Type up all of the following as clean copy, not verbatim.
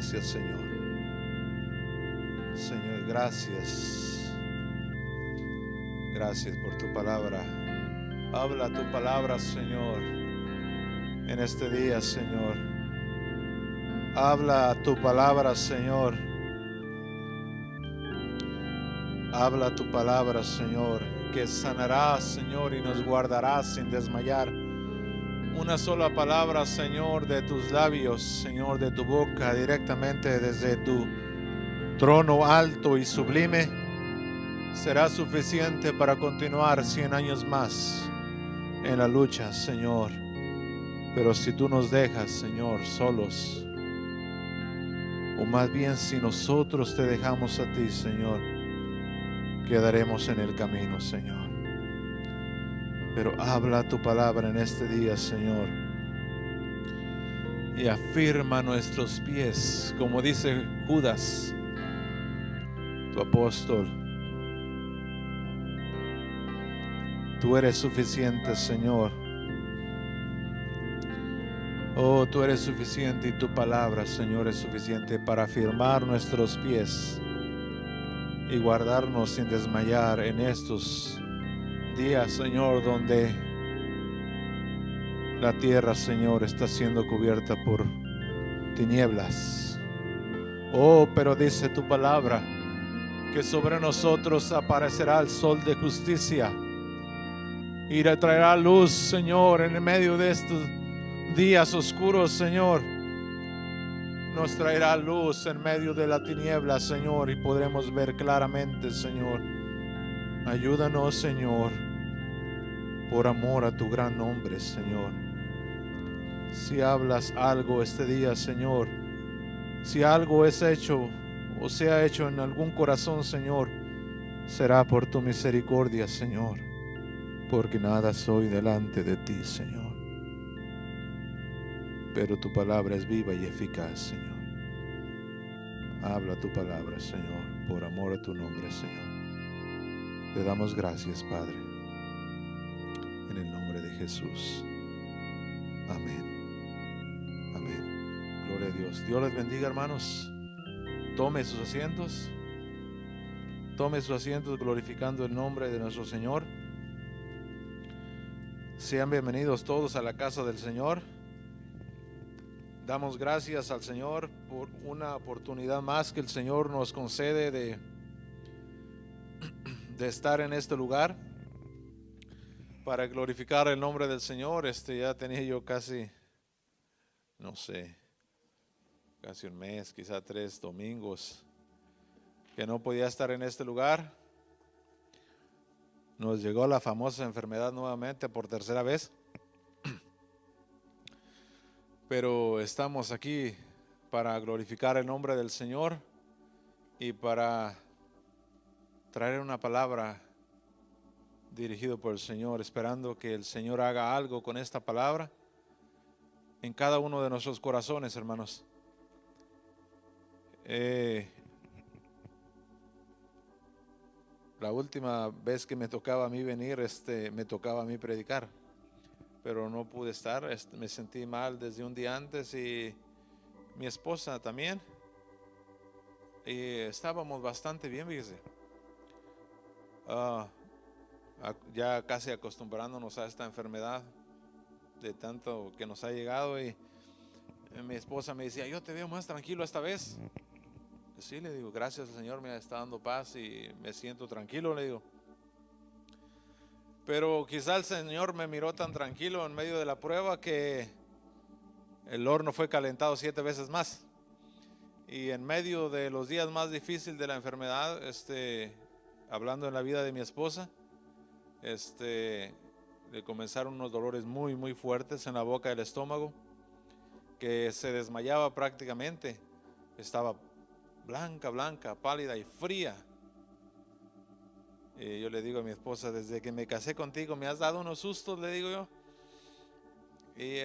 Gracias, Señor. Señor, gracias. Gracias por tu palabra. Habla tu palabra, Señor, en este día, Señor. Habla tu palabra, Señor. Habla tu palabra, Señor, que sanará, Señor, y nos guardará sin desmayar. Una sola palabra, Señor, de tus labios, Señor, de tu boca, directamente desde tu trono alto y sublime, será suficiente para continuar 100 años más en la lucha, Señor. Pero si tú nos dejas, Señor, solos, o más bien si nosotros te dejamos a ti, Señor, quedaremos en el camino, Señor. Pero habla tu palabra en este día, Señor, y afirma nuestros pies, como dice Judas, tu apóstol. Tú eres suficiente, Señor. Oh, tú eres suficiente y tu palabra, Señor, es suficiente para afirmar nuestros pies y guardarnos sin desmayar en estos días, Señor, donde la tierra, Señor, está siendo cubierta por tinieblas. Oh, pero dice tu palabra que sobre nosotros aparecerá el sol de justicia y traerá luz, Señor, en medio de estos días oscuros, Señor. Nos traerá luz en medio de la tiniebla, Señor, y podremos ver claramente, Señor. Ayúdanos, Señor, por amor a tu gran nombre, Señor. Si hablas algo este día, Señor, si algo es hecho o se ha hecho en algún corazón, Señor, será por tu misericordia, Señor, porque nada soy delante de ti, Señor. Pero tu palabra es viva y eficaz, Señor. Habla tu palabra, Señor, por amor a tu nombre, Señor. Te damos gracias, Padre, en el nombre de Jesús. Amén. Amén. Gloria a Dios. Dios les bendiga, hermanos. Tome sus asientos. Tome sus asientos glorificando el nombre de nuestro Señor. Sean bienvenidos todos a la casa del Señor. Damos gracias al Señor por una oportunidad más que el Señor nos concede de estar en este lugar para glorificar el nombre del Señor. Ya tenía yo casi, no sé, casi un mes, quizá 3 domingos que no podía estar en este lugar. Nos llegó la famosa enfermedad nuevamente por tercera vez. Pero estamos aquí para glorificar el nombre del Señor y para traer una palabra dirigido por el Señor, esperando que el Señor haga algo con esta palabra en cada uno de nuestros corazones, hermanos. La última vez que me tocaba a mí venir, me tocaba a mí predicar, pero no pude estar. Me sentí mal desde un día antes y mi esposa también. Y estábamos bastante bien, fíjese. Ya casi acostumbrándonos a esta enfermedad de tanto que nos ha llegado, y mi esposa me decía, yo te veo más tranquilo esta vez. Sí, le digo, gracias al Señor, me está dando paz y me siento tranquilo, le digo. Pero quizá el Señor me miró tan tranquilo en medio de la prueba que el horno fue calentado 7 veces más. Y en medio de los días más difíciles de la enfermedad, hablando en la vida de mi esposa, le comenzaron unos dolores muy, muy fuertes en la boca del estómago, que se desmayaba prácticamente. Estaba blanca, pálida y fría. Yo le digo a mi esposa, desde que me casé contigo me has dado unos sustos, le digo yo. Y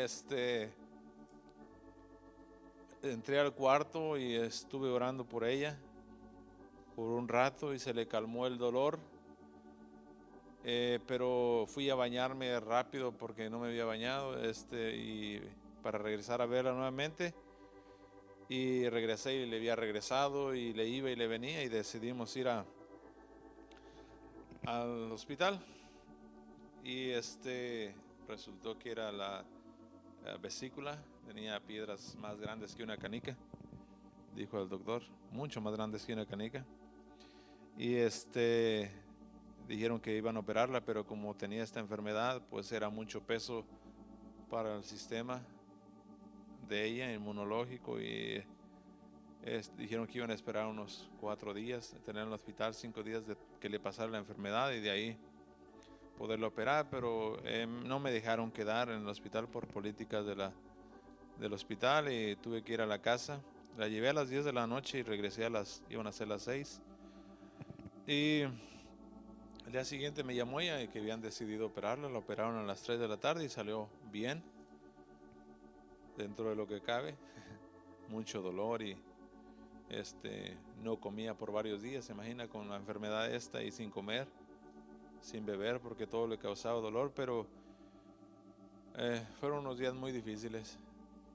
entré al cuarto y estuve orando por ella por un rato y se le calmó el dolor. Pero fui a bañarme rápido porque no me había bañado, y para regresar a verla nuevamente. y regresé y le había regresado y le iba y le venía y decidimos ir al hospital y resultó que era la vesícula, tenía piedras más grandes que una canica, dijo el doctor, mucho más grandes que una canica. Y dijeron que iban a operarla, pero como tenía esta enfermedad, pues era mucho peso para el sistema de ella, inmunológico, y dijeron que iban a esperar unos 4 días, tener en el hospital 5 días de que le pasara la enfermedad y de ahí poderlo operar, pero no me dejaron quedar en el hospital por políticas del hospital y tuve que ir a la casa. La llevé a las 10 de la noche y regresé iban a ser las 6. Y el día siguiente me llamó ella y que habían decidido operarla. La operaron a las 3 de la tarde y salió bien, dentro de lo que cabe. Mucho dolor y no comía por varios días, se imagina, con la enfermedad esta y sin comer, sin beber, porque todo le causaba dolor. Pero fueron unos días muy difíciles,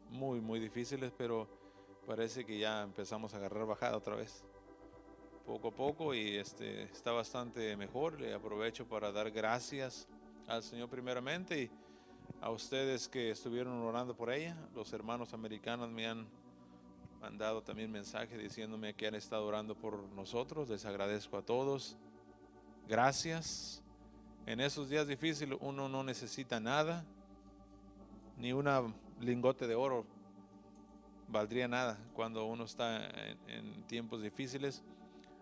muy difíciles, pero parece que ya empezamos a agarrar bajada otra vez, poco a poco, y está bastante mejor. Le aprovecho para dar gracias al Señor primeramente y a ustedes que estuvieron orando por ella. Los hermanos americanos me han mandado también mensaje diciéndome que han estado orando por nosotros. Les agradezco a todos. Gracias. En esos días difíciles uno no necesita nada, ni una lingote de oro valdría nada cuando uno está en tiempos difíciles.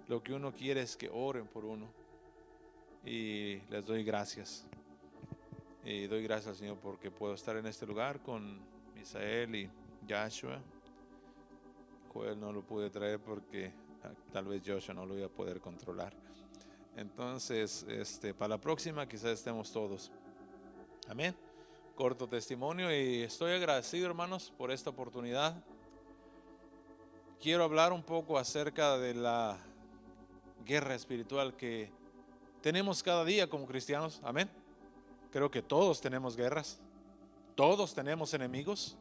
Lo que uno quiere es que oren por uno, y les doy gracias. Y doy gracias al Señor porque puedo estar en este lugar con Misael y Joshua. Joel no lo pude traer porque tal vez Joshua no lo iba a poder controlar. Entonces, para la próxima quizás estemos todos. Amén. Corto testimonio, y estoy agradecido, hermanos, por esta oportunidad. Quiero hablar un poco acerca de la guerra espiritual que tenemos cada día como cristianos. Amén. Creo que todos tenemos guerras, todos tenemos enemigos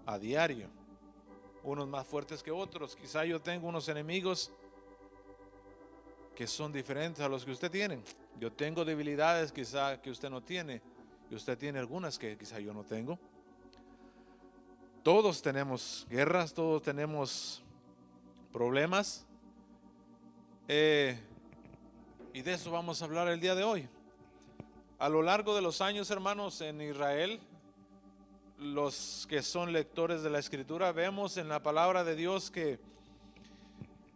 a diario, unos más fuertes que otros. Quizá yo tengo unos enemigos que son diferentes a los que usted tiene. Yo tengo debilidades quizá que usted no tiene, y usted tiene algunas que quizá yo no tengo. Todos tenemos guerras, todos tenemos problemas, y de eso vamos a hablar el día de hoy. A lo largo de los años, hermanos, en Israel, los que son lectores de la Escritura, vemos en la palabra de Dios que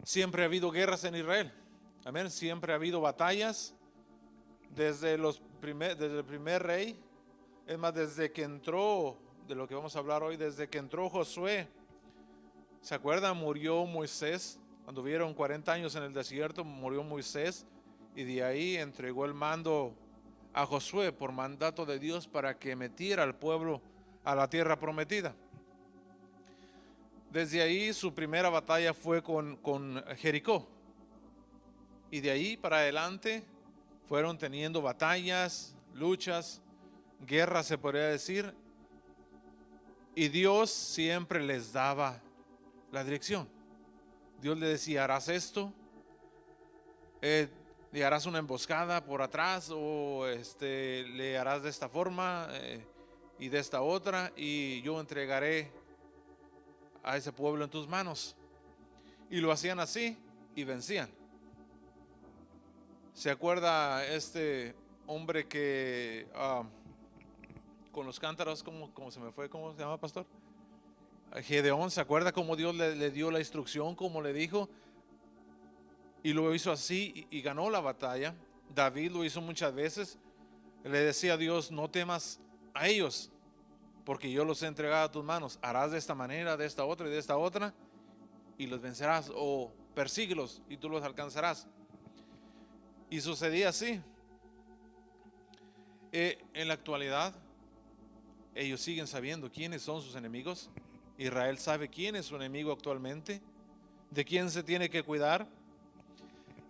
siempre ha habido guerras en Israel. Amén. Siempre ha habido batallas desde el primer rey. Es más, desde que entró, de lo que vamos a hablar hoy, desde que entró Josué. ¿Se acuerdan? Murió Moisés. Anduvieron 40 años en el desierto, murió Moisés, y de ahí entregó el mando a Josué por mandato de Dios para que metiera al pueblo a la tierra prometida. Desde ahí su primera batalla fue con Jericó, y de ahí para adelante fueron teniendo batallas, luchas, guerras, se podría decir, y Dios siempre les daba la dirección. Dios le decía: harás esto, le harás una emboscada por atrás, o le harás de esta forma y de esta otra, y yo entregaré a ese pueblo en tus manos. Y lo hacían así y vencían. ¿Se acuerda este hombre que con los cántaros, ¿cómo se me fue? ¿Cómo se llama, pastor? Gedeón. ¿Se acuerda cómo Dios le dio la instrucción, como le dijo? Y lo hizo así y ganó la batalla. David lo hizo muchas veces. Le decía a Dios: no temas a ellos, porque yo los he entregado a tus manos. Harás de esta manera, de esta otra y de esta otra, y los vencerás, o persíguelos y tú los alcanzarás. Y sucedía así. En la actualidad, ellos siguen sabiendo quiénes son sus enemigos. Israel sabe quién es su enemigo actualmente, de quién se tiene que cuidar.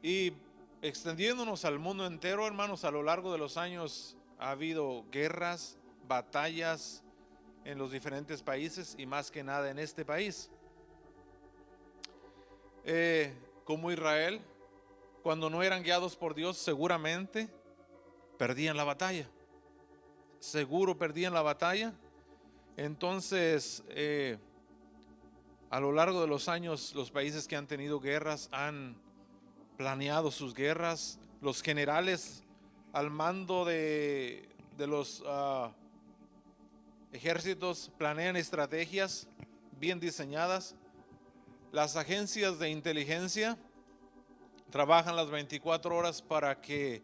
Y extendiéndonos al mundo entero, hermanos, a lo largo de los años ha habido guerras, batallas en los diferentes países, y más que nada en este país. como Israel, cuando no eran guiados por Dios, seguramente perdían la batalla. Seguro perdían la batalla. Entonces, a lo largo de los años, los países que han tenido guerras han planeado sus guerras. Los generales al mando de los ejércitos planean estrategias bien diseñadas. Las agencias de inteligencia trabajan las 24 horas para que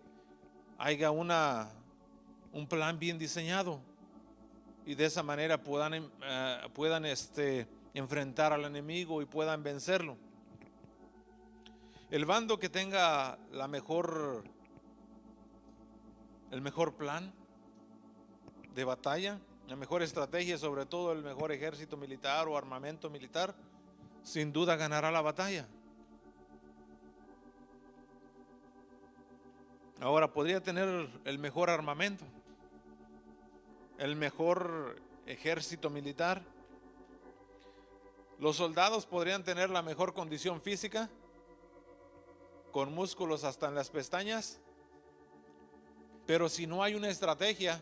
haya un plan bien diseñado y de esa manera puedan enfrentar al enemigo y puedan vencerlo. El bando que tenga el mejor plan de batalla, la mejor estrategia, sobre todo el mejor ejército militar o armamento militar, sin duda ganará la batalla. Ahora, podría tener el mejor armamento, el mejor ejército militar. Los soldados podrían tener la mejor condición física, con músculos hasta en las pestañas, pero si no hay una estrategia,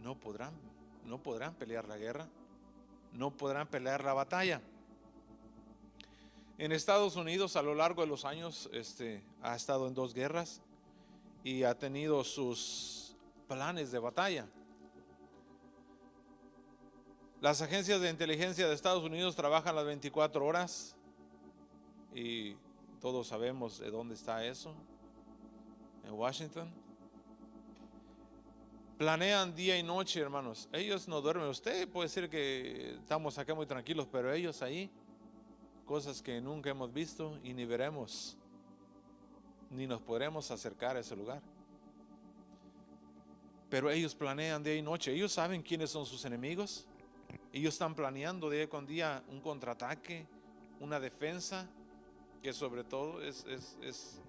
no podrán pelear la guerra, no podrán pelear la batalla. En Estados Unidos, a lo largo de los años, ha estado en 2 guerras y ha tenido sus planes de batalla. Las agencias de inteligencia de Estados Unidos trabajan las 24 horas y todos sabemos de dónde está eso, en Washington. Planean día y noche, hermanos. Ellos no duermen. Usted puede decir que estamos acá muy tranquilos, pero ellos ahí, cosas que nunca hemos visto y ni veremos, ni nos podremos acercar a ese lugar. Pero ellos planean día y noche. Ellos saben quiénes son sus enemigos. Ellos están planeando día con día un contraataque, una defensa, que sobre todo es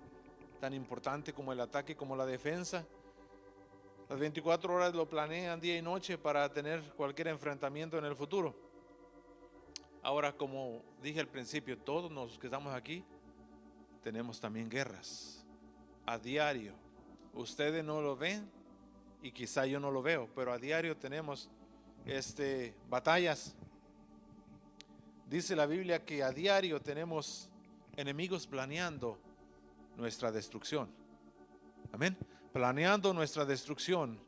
tan importante como el ataque como la defensa. Las 24 horas lo planean día y noche para tener cualquier enfrentamiento en el futuro. Ahora, como dije al principio, todos los que estamos aquí tenemos también guerras a diario. Ustedes no lo ven y quizá yo no lo veo, pero a diario tenemos batallas. Dice la Biblia que a diario tenemos enemigos planeando nuestra destrucción. Amén. Planeando nuestra destrucción.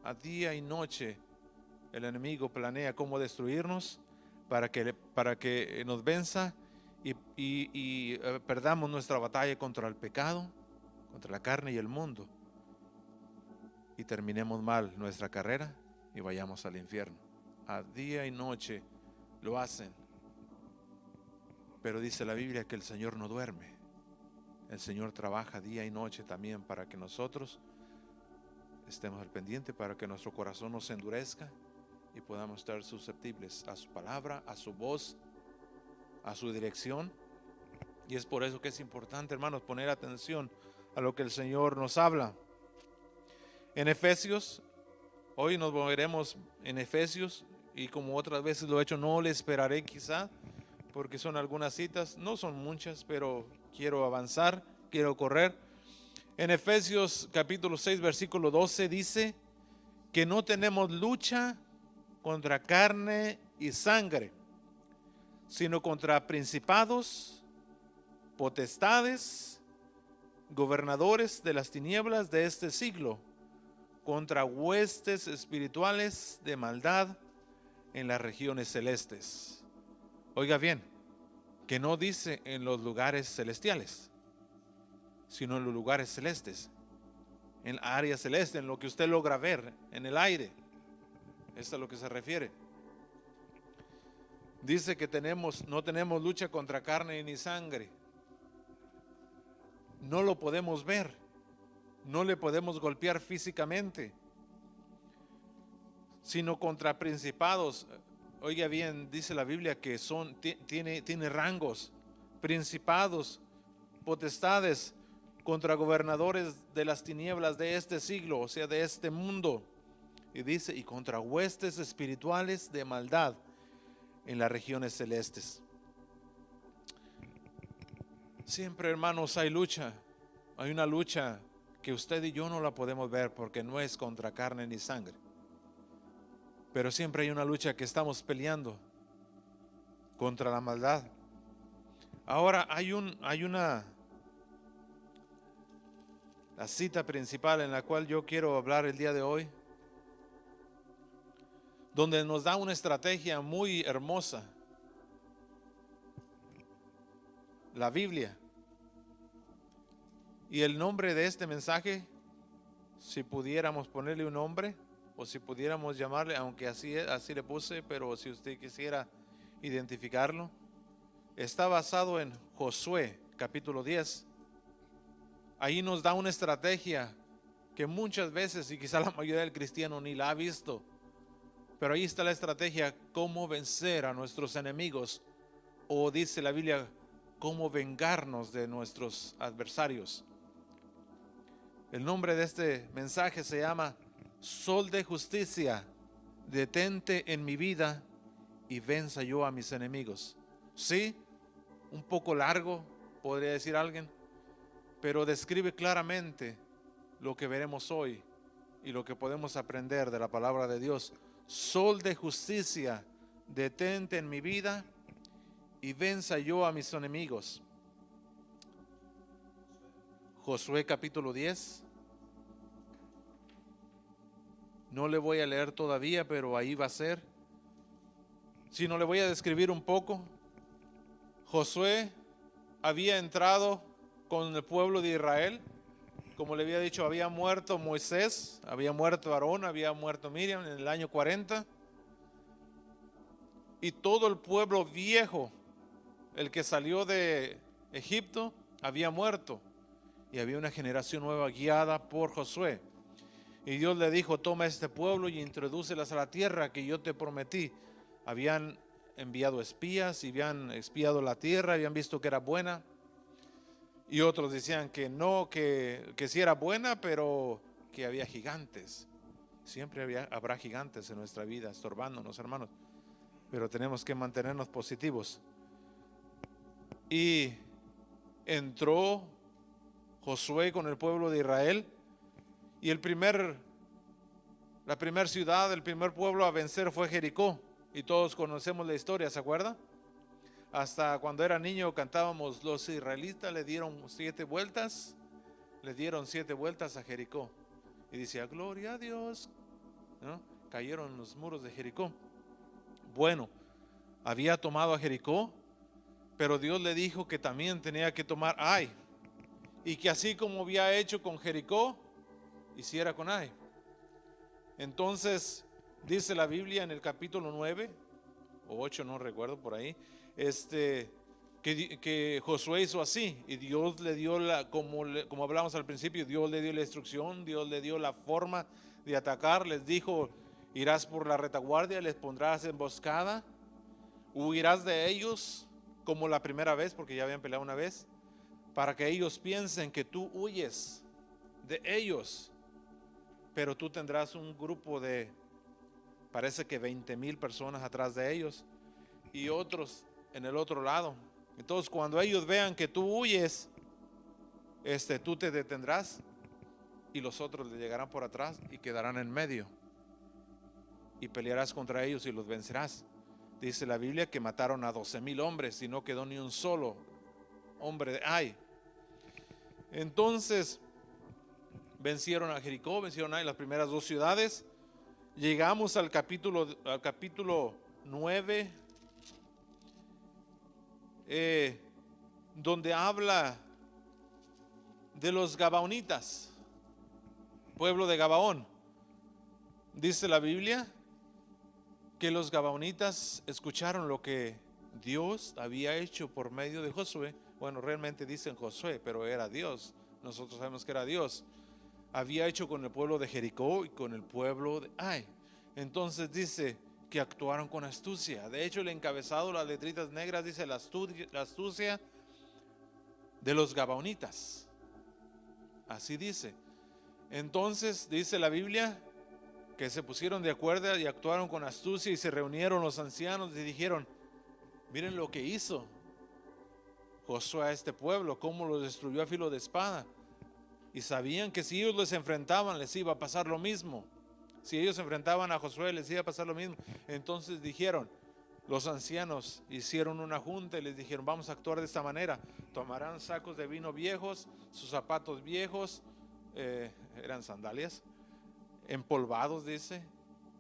A día y noche el enemigo planea cómo destruirnos para que nos venza y perdamos nuestra batalla contra el pecado, contra la carne y el mundo, y terminemos mal nuestra carrera y vayamos al infierno. A día y noche lo hacen. Pero dice la Biblia que el Señor no duerme. El Señor trabaja día y noche también para que nosotros estemos al pendiente, para que nuestro corazón no se endurezca y podamos estar susceptibles a su palabra, a su voz, a su dirección. Y es por eso que es importante, hermanos, poner atención a lo que el Señor nos habla. En Efesios, hoy nos moveremos en Efesios, y como otras veces lo he hecho, no le esperaré quizá, porque son algunas citas, no son muchas, pero quiero avanzar, quiero correr. En Efesios capítulo 6, versículo 12 dice que no tenemos lucha contra carne y sangre, sino contra principados, potestades, gobernadores de las tinieblas de este siglo, contra huestes espirituales de maldad en las regiones celestes. Oiga bien, que no dice en los lugares celestiales, sino en los lugares celestes, en la área celeste, en lo que usted logra ver en el aire. Eso es a lo que se refiere. Dice que no tenemos lucha contra carne ni sangre. No lo podemos ver, no le podemos golpear físicamente, sino contra principados. Oiga bien, dice la Biblia que tiene rangos, principados, potestades, contra gobernadores de las tinieblas de este siglo, o sea, de este mundo. Y dice, y contra huestes espirituales de maldad en las regiones celestes. Siempre, hermanos, hay lucha. Hay una lucha que usted y yo no la podemos ver porque no es contra carne ni sangre. Pero siempre hay una lucha que estamos peleando contra la maldad. Ahora la cita principal en la cual yo quiero hablar el día de hoy, donde nos da una estrategia muy hermosa. La Biblia. Y el nombre de este mensaje, si pudiéramos ponerle un nombre, o si pudiéramos llamarle, aunque así le puse, pero si usted quisiera identificarlo, está basado en Josué, capítulo 10. Ahí nos da una estrategia que muchas veces, y quizá la mayoría del cristiano ni la ha visto, pero ahí está la estrategia, cómo vencer a nuestros enemigos, o dice la Biblia, cómo vengarnos de nuestros adversarios. El nombre de este mensaje se llama Sol de Justicia, detente en mi vida y venza yo a mis enemigos. Sí, un poco largo, podría decir alguien, pero describe claramente lo que veremos hoy y lo que podemos aprender de la palabra de Dios. Sol de justicia, detente en mi vida y venza yo a mis enemigos. Josué capítulo 10. No le voy a leer todavía, pero ahí va a ser. Si no, le voy a describir un poco. Josué había entrado con el pueblo de Israel. Como le había dicho, había muerto Moisés, había muerto Aarón, había muerto Miriam en el año 40. Y todo el pueblo viejo, el que salió de Egipto, había muerto. Y había una generación nueva guiada por Josué. Y Dios le dijo, toma este pueblo y introdúcelas a la tierra que yo te prometí. Habían enviado espías y habían espiado la tierra, habían visto que era buena. Y otros decían que no, que sí era buena, pero que había gigantes. Siempre habrá gigantes en nuestra vida, estorbándonos, hermanos. Pero tenemos que mantenernos positivos. Y entró Josué con el pueblo de Israel. Y la primera ciudad, el primer pueblo a vencer fue Jericó. Y todos conocemos la historia, ¿se acuerda? Hasta cuando era niño cantábamos, los israelitas le dieron 7 vueltas a Jericó. Y decía, gloria a Dios, ¿no? Cayeron los muros de Jericó. Bueno, había tomado a Jericó, pero Dios le dijo que también tenía que tomar Ai. Y que así como había hecho con Jericó, hiciera con Ai. Entonces dice la Biblia en el capítulo 9 o 8, no recuerdo por ahí, que Josué hizo así. Y Dios le dio como hablamos al principio, Dios le dio la instrucción, Dios le dio la forma de atacar. Les dijo, irás por la retaguardia, les pondrás emboscada, huirás de ellos como la primera vez, porque ya habían peleado una vez, para que ellos piensen que tú huyes de ellos. Pero tú tendrás un grupo de, parece que 20,000 personas atrás de ellos y otros en el otro lado. Entonces cuando ellos vean que tú huyes, tú te detendrás y los otros le llegarán por atrás y quedarán en medio. Y pelearás contra ellos y los vencerás. Dice la Biblia que mataron a 12,000 hombres y no quedó ni un solo hombre de Ai. Entonces vencieron a Jericó, vencieron a las primeras 2 ciudades. Llegamos al capítulo 9, donde habla de los gabaonitas, pueblo de Gabaón. Dice la Biblia que los gabaonitas escucharon lo que Dios había hecho por medio de Josué. Bueno, realmente dicen Josué, pero era Dios. Nosotros sabemos que era Dios. Había hecho con el pueblo de Jericó y con el pueblo de Ai. Entonces dice que actuaron con astucia. De hecho, el encabezado, las letritas negras, dice la astucia de los gabaonitas. Así dice. Entonces dice la Biblia que se pusieron de acuerdo y actuaron con astucia, y se reunieron los ancianos y dijeron, miren lo que hizo. Josué a este pueblo, cómo los destruyó a filo de espada. Y sabían que si ellos les enfrentaban, les iba a pasar lo mismo. Si ellos se enfrentaban a Josué, les iba a pasar lo mismo. Entonces dijeron, los ancianos hicieron una junta y les dijeron, vamos a actuar de esta manera. Tomarán sacos de vino viejos, sus zapatos viejos, eran sandalias, empolvados, dice,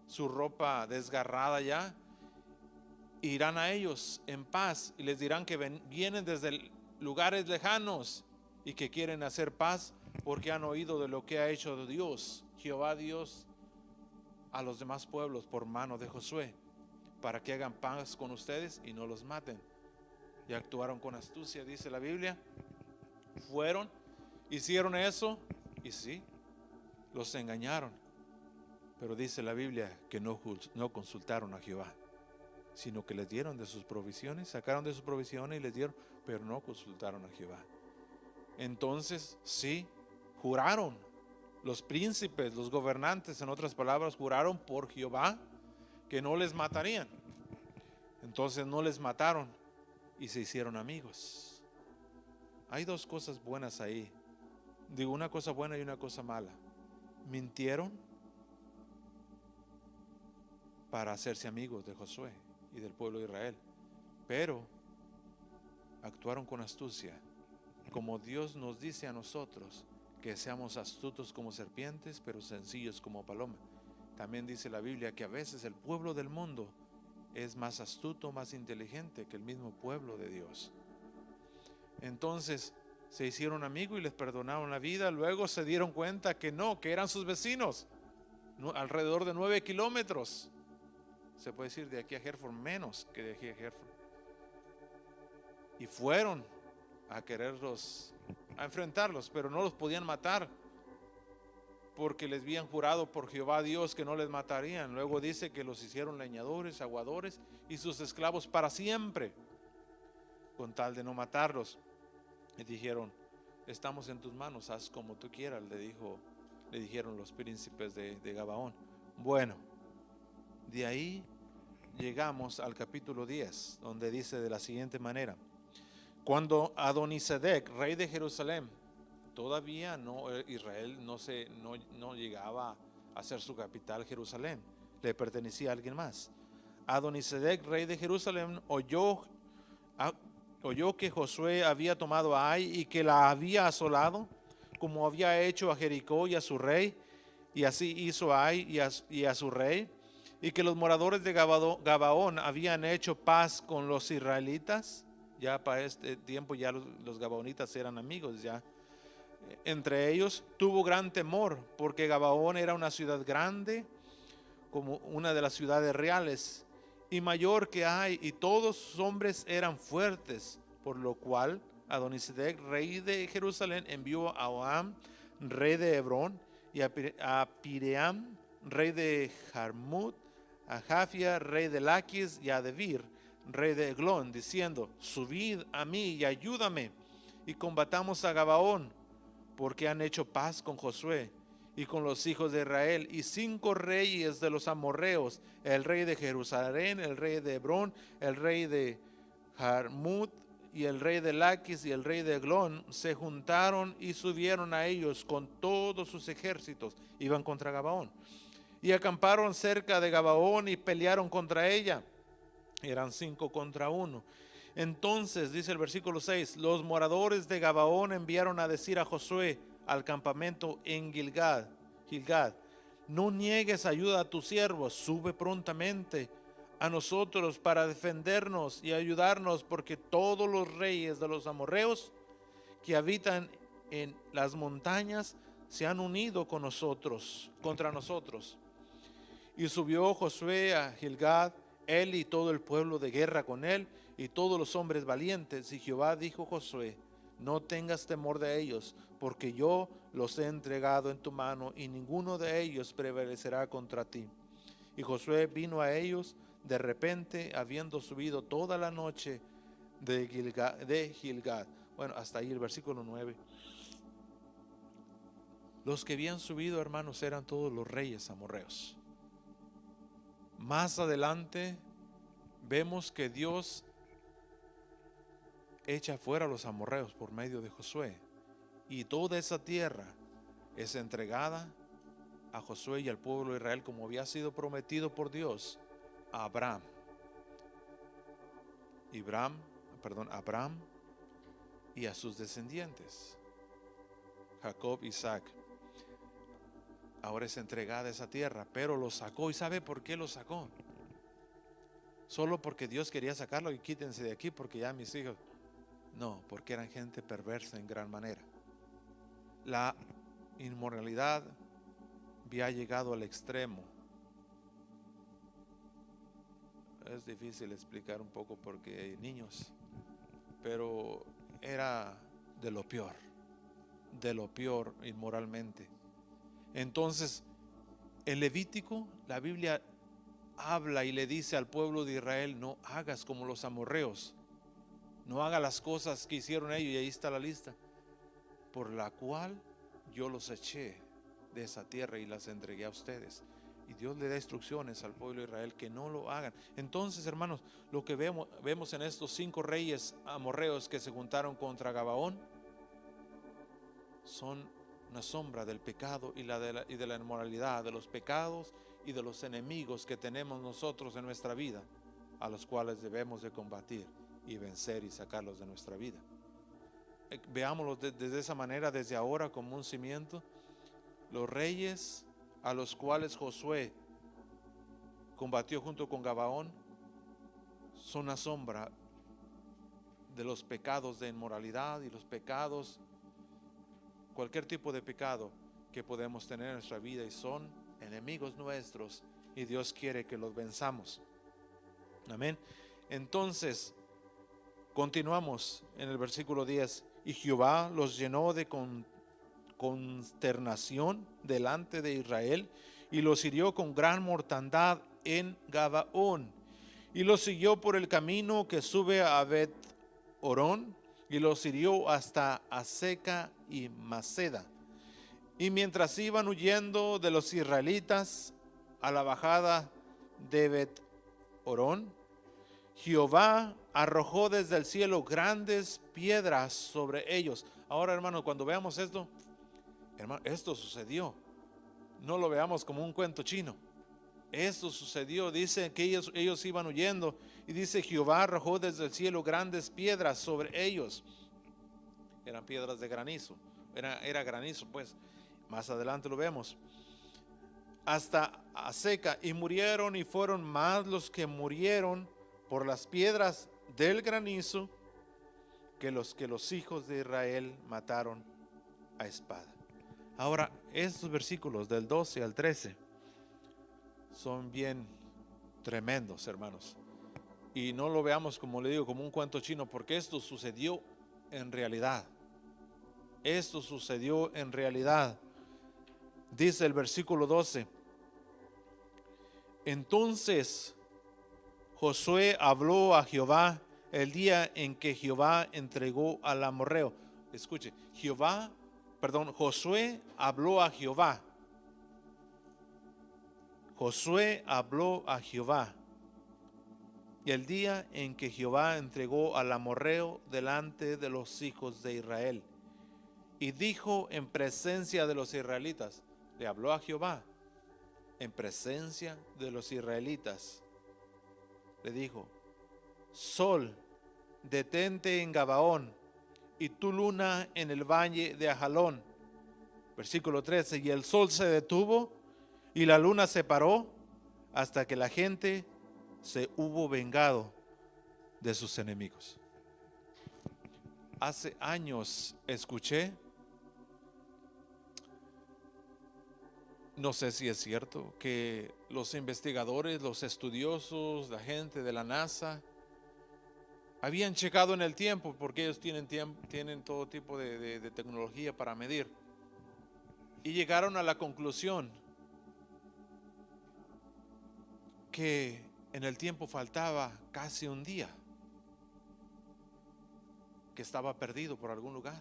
su ropa desgarrada ya. Irán a ellos en paz y les dirán que vienen desde lugares lejanos y que quieren hacer paz porque han oído de lo que ha hecho Dios, Jehová Dios, a los demás pueblos por mano de Josué, para que hagan paz con ustedes y no los maten. Y actuaron con astucia, dice la Biblia. Fueron, hicieron eso y sí, los engañaron. Pero dice la Biblia que no consultaron a Jehová, sino que les dieron de sus provisiones, sacaron de sus provisiones y les dieron, pero no consultaron a Jehová. Entonces, sí, juraron, los príncipes, los gobernantes, en otras palabras, juraron por Jehová que no les matarían. Entonces no les mataron y se hicieron amigos. Hay dos cosas buenas ahí. Digo, una cosa buena y una cosa mala. Mintieron para hacerse amigos de Josué y del pueblo de Israel, pero actuaron con astucia, como Dios nos dice a nosotros que seamos astutos como serpientes, pero sencillos como paloma. También dice la Biblia que a veces el pueblo del mundo es más astuto, más inteligente que el mismo pueblo de Dios. Entonces se hicieron amigos y les perdonaron la vida. Luego se dieron cuenta que no, que eran sus vecinos, alrededor de 9 kilómetros. Se puede decir de aquí a Hereford, menos que de aquí a Hereford. Y fueron a quererlos, a enfrentarlos, pero no los podían matar porque les habían jurado por Jehová Dios que no les matarían. Luego dice que los hicieron leñadores, aguadores y sus esclavos para siempre, con tal de no matarlos. Y dijeron, estamos en tus manos, haz como tú quieras, le dijeron los príncipes de Gabaón. Bueno, de ahí llegamos al capítulo 10, donde dice de la siguiente manera: cuando Adonisedec, rey de Jerusalén, todavía Israel no llegaba a ser su capital Jerusalén, le pertenecía a alguien más. Adonisedec, rey de Jerusalén, oyó que Josué había tomado a Ai y que la había asolado, como había hecho a Jericó y a su rey, y así hizo a Ai y a su rey, y que los moradores de Gabaón habían hecho paz con los israelitas. Ya para este tiempo ya los gabaonitas eran amigos ya. Entre ellos tuvo gran temor, porque Gabaón era una ciudad grande, como una de las ciudades reales, y mayor que Ai, y todos sus hombres eran fuertes, por lo cual Adonisedec, rey de Jerusalén, envió a Oam, rey de Hebrón, y a Piream, rey de Jarmut, a Jafia, rey de Laquis, y a Debir, rey de Eglón, diciendo: subid a mí y ayúdame, y combatamos a Gabaón, porque han hecho paz con Josué y con los hijos de Israel. Y 5 reyes de los amorreos, el rey de Jerusalén, el rey de Hebrón, el rey de Jarmut, y el rey de Laquis y el rey de Eglón, se juntaron y subieron a ellos con todos sus ejércitos. Iban contra Gabaón y acamparon cerca de Gabaón y pelearon contra ella. Eran 5 contra 1. Entonces, dice el versículo 6, los moradores de Gabaón enviaron a decir a Josué al campamento en Gilgad: no niegues ayuda a tus siervos, sube prontamente a nosotros para defendernos y ayudarnos, porque todos los reyes de los amorreos que habitan en las montañas se han unido con nosotros, contra nosotros. Y subió Josué a Gilgad, él y todo el pueblo de guerra con él, y todos los hombres valientes. Y Jehová dijo a Josué: no tengas temor de ellos, porque yo los he entregado en tu mano, y ninguno de ellos prevalecerá contra ti. Y Josué vino a ellos de repente, habiendo subido toda la noche de Gilgad. Bueno, hasta ahí el versículo 9. Los que habían subido, hermanos, eran todos los reyes amorreos. Más adelante vemos que Dios echa fuera a los amorreos por medio de Josué. Y toda esa tierra es entregada a Josué y al pueblo de Israel, como había sido prometido por Dios a Abraham. Abraham y a sus descendientes, Jacob, Isaac. Ahora es entregada esa tierra, pero lo sacó. ¿Y sabe por qué lo sacó? Solo porque Dios quería sacarlo y quítense de aquí porque ya mis hijos. No, porque eran gente perversa en gran manera. La inmoralidad había llegado al extremo. Es difícil explicar un poco porque hay niños, pero era de lo peor inmoralmente. Entonces, en Levítico, la Biblia habla y le dice al pueblo de Israel: no hagas como los amorreos, no hagas las cosas que hicieron ellos. Y ahí está la lista, por la cual yo los eché de esa tierra y las entregué a ustedes. Y Dios le da instrucciones al pueblo de Israel que no lo hagan. Entonces, hermanos, lo que vemos en estos 5 reyes amorreos que se juntaron contra Gabaón son una sombra del pecado y de la inmoralidad, de los pecados y de los enemigos que tenemos nosotros en nuestra vida, a los cuales debemos de combatir y vencer y sacarlos de nuestra vida. Veámoslo desde esa manera, desde ahora, como un cimiento. Los reyes a los cuales Josué combatió junto con Gabaón son una sombra de los pecados de inmoralidad y los pecados, cualquier tipo de pecado que podemos tener en nuestra vida, y son enemigos nuestros y Dios quiere que los venzamos. Amén. Entonces, continuamos en el versículo 10. Y Jehová los llenó de consternación delante de Israel y los hirió con gran mortandad en Gabaón, y los siguió por el camino que sube a Bet-Orón y los hirió hasta Aseca y Maceda. Y mientras iban huyendo de los israelitas a la bajada de Bet-Orón, Jehová arrojó desde el cielo grandes piedras sobre ellos. Ahora, hermanos, cuando veamos esto, hermano, esto sucedió. No lo veamos como un cuento chino. Esto sucedió. Dice que ellos iban huyendo y dice: Jehová arrojó desde el cielo grandes piedras sobre ellos. Eran piedras de granizo. Era granizo, pues. Más adelante lo vemos. Hasta Aseca, y murieron, y fueron más los que murieron por las piedras del granizo que los hijos de Israel mataron a espada. Ahora, estos versículos del 12 al 13 son bien tremendos, hermanos. Y no lo veamos, como le digo, como un cuento chino, porque esto sucedió en realidad. Esto sucedió en realidad. Dice el versículo 12: entonces Josué habló a Jehová el día en que Jehová entregó al amorreo. Escuche, Josué habló a Jehová. Josué habló a Jehová el día en que Jehová entregó al amorreo delante de los hijos de Israel. Y dijo en presencia de los israelitas, le habló a Jehová en presencia de los israelitas. Le dijo: sol, detente en Gabaón, y tu luna en el valle de Ajalón. Versículo 13: y el sol se detuvo y la luna se paró hasta que la gente se hubo vengado de sus enemigos. Hace años escuché, no sé si es cierto, que los investigadores, los estudiosos, la gente de la NASA habían checado en el tiempo, porque ellos tienen todo tipo de tecnología para medir, y llegaron a la conclusión que en el tiempo faltaba casi un día, que estaba perdido por algún lugar,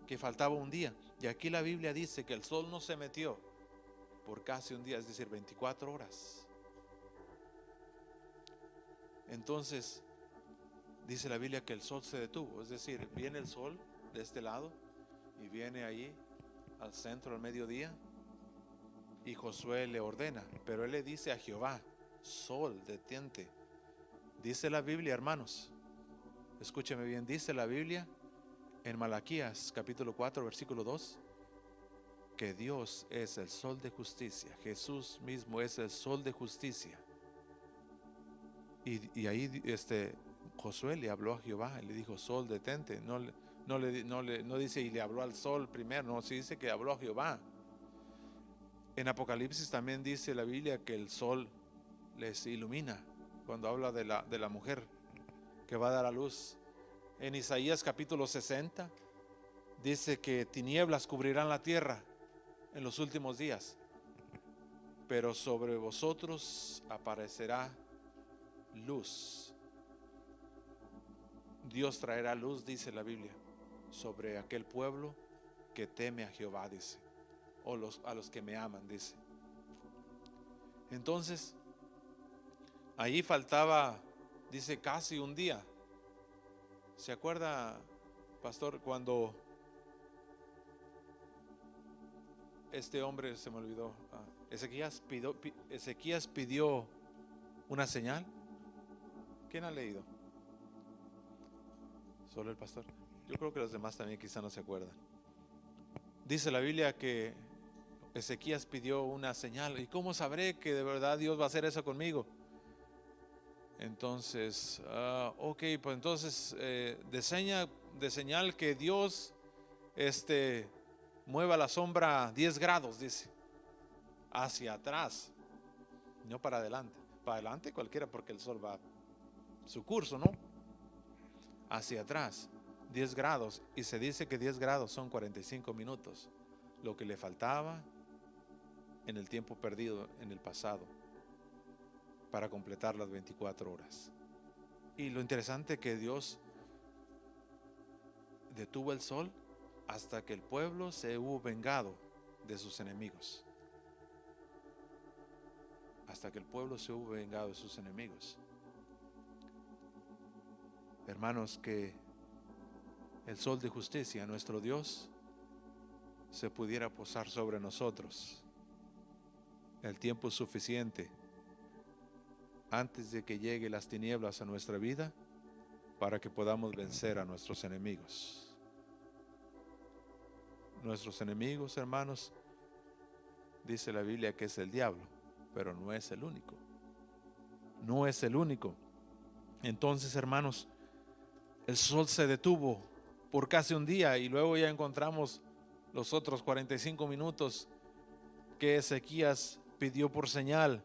que faltaba un día. Y aquí la Biblia dice que el sol no se metió por casi un día, es decir, 24 horas. Entonces, dice la Biblia que el sol se detuvo. Es decir, viene el sol de este lado y viene ahí al centro al mediodía, y Josué le ordena, pero él le dice a Jehová: sol, detente. Dice la Biblia, hermanos, escúcheme bien, dice la Biblia en Malaquías capítulo 4 versículo 2 que Dios es el sol de justicia. Jesús mismo es el sol de justicia. Y ahí Josué le habló a Jehová y le dijo: sol, detente. No dice y le habló al sol primero, no, sí dice que habló a Jehová. En Apocalipsis también dice la Biblia que el sol les ilumina cuando habla de la mujer que va a dar a luz. En Isaías capítulo 60 dice que tinieblas cubrirán la tierra en los últimos días, pero sobre vosotros aparecerá luz. Dios traerá luz, dice la Biblia, sobre aquel pueblo que teme a Jehová, dice, o a los que me aman, dice. Entonces, ahí faltaba, dice, casi un día. ¿Se acuerda, pastor, cuando este hombre, se me olvidó, Ezequías pidió una señal? ¿Quién ha leído? Solo el pastor. Yo creo que los demás también quizá no se acuerdan. Dice la Biblia que Ezequías pidió una señal. ¿Y cómo sabré que de verdad Dios va a hacer eso conmigo? Entonces, ok, pues entonces de señal que Dios mueva la sombra 10 grados, dice, hacia atrás, no para adelante. Para adelante cualquiera, porque el sol va su curso, ¿no? Hacia atrás, 10 grados. Y se dice que 10 grados son 45 minutos, lo que le faltaba en el tiempo perdido en el pasado para completar las 24 horas. Y lo interesante es que Dios detuvo el sol hasta que el pueblo se hubo vengado de sus enemigos. Hasta que el pueblo se hubo vengado de sus enemigos. Hermanos, que el sol de justicia, nuestro Dios, se pudiera posar sobre nosotros el tiempo suficiente antes de que lleguen las tinieblas a nuestra vida, para que podamos vencer a nuestros enemigos. Nuestros enemigos, hermanos, dice la Biblia que es el diablo, pero no es el único. No es el único. Entonces, hermanos, el sol se detuvo por casi un día, y luego ya encontramos los otros 45 minutos que Ezequías pidió por señal,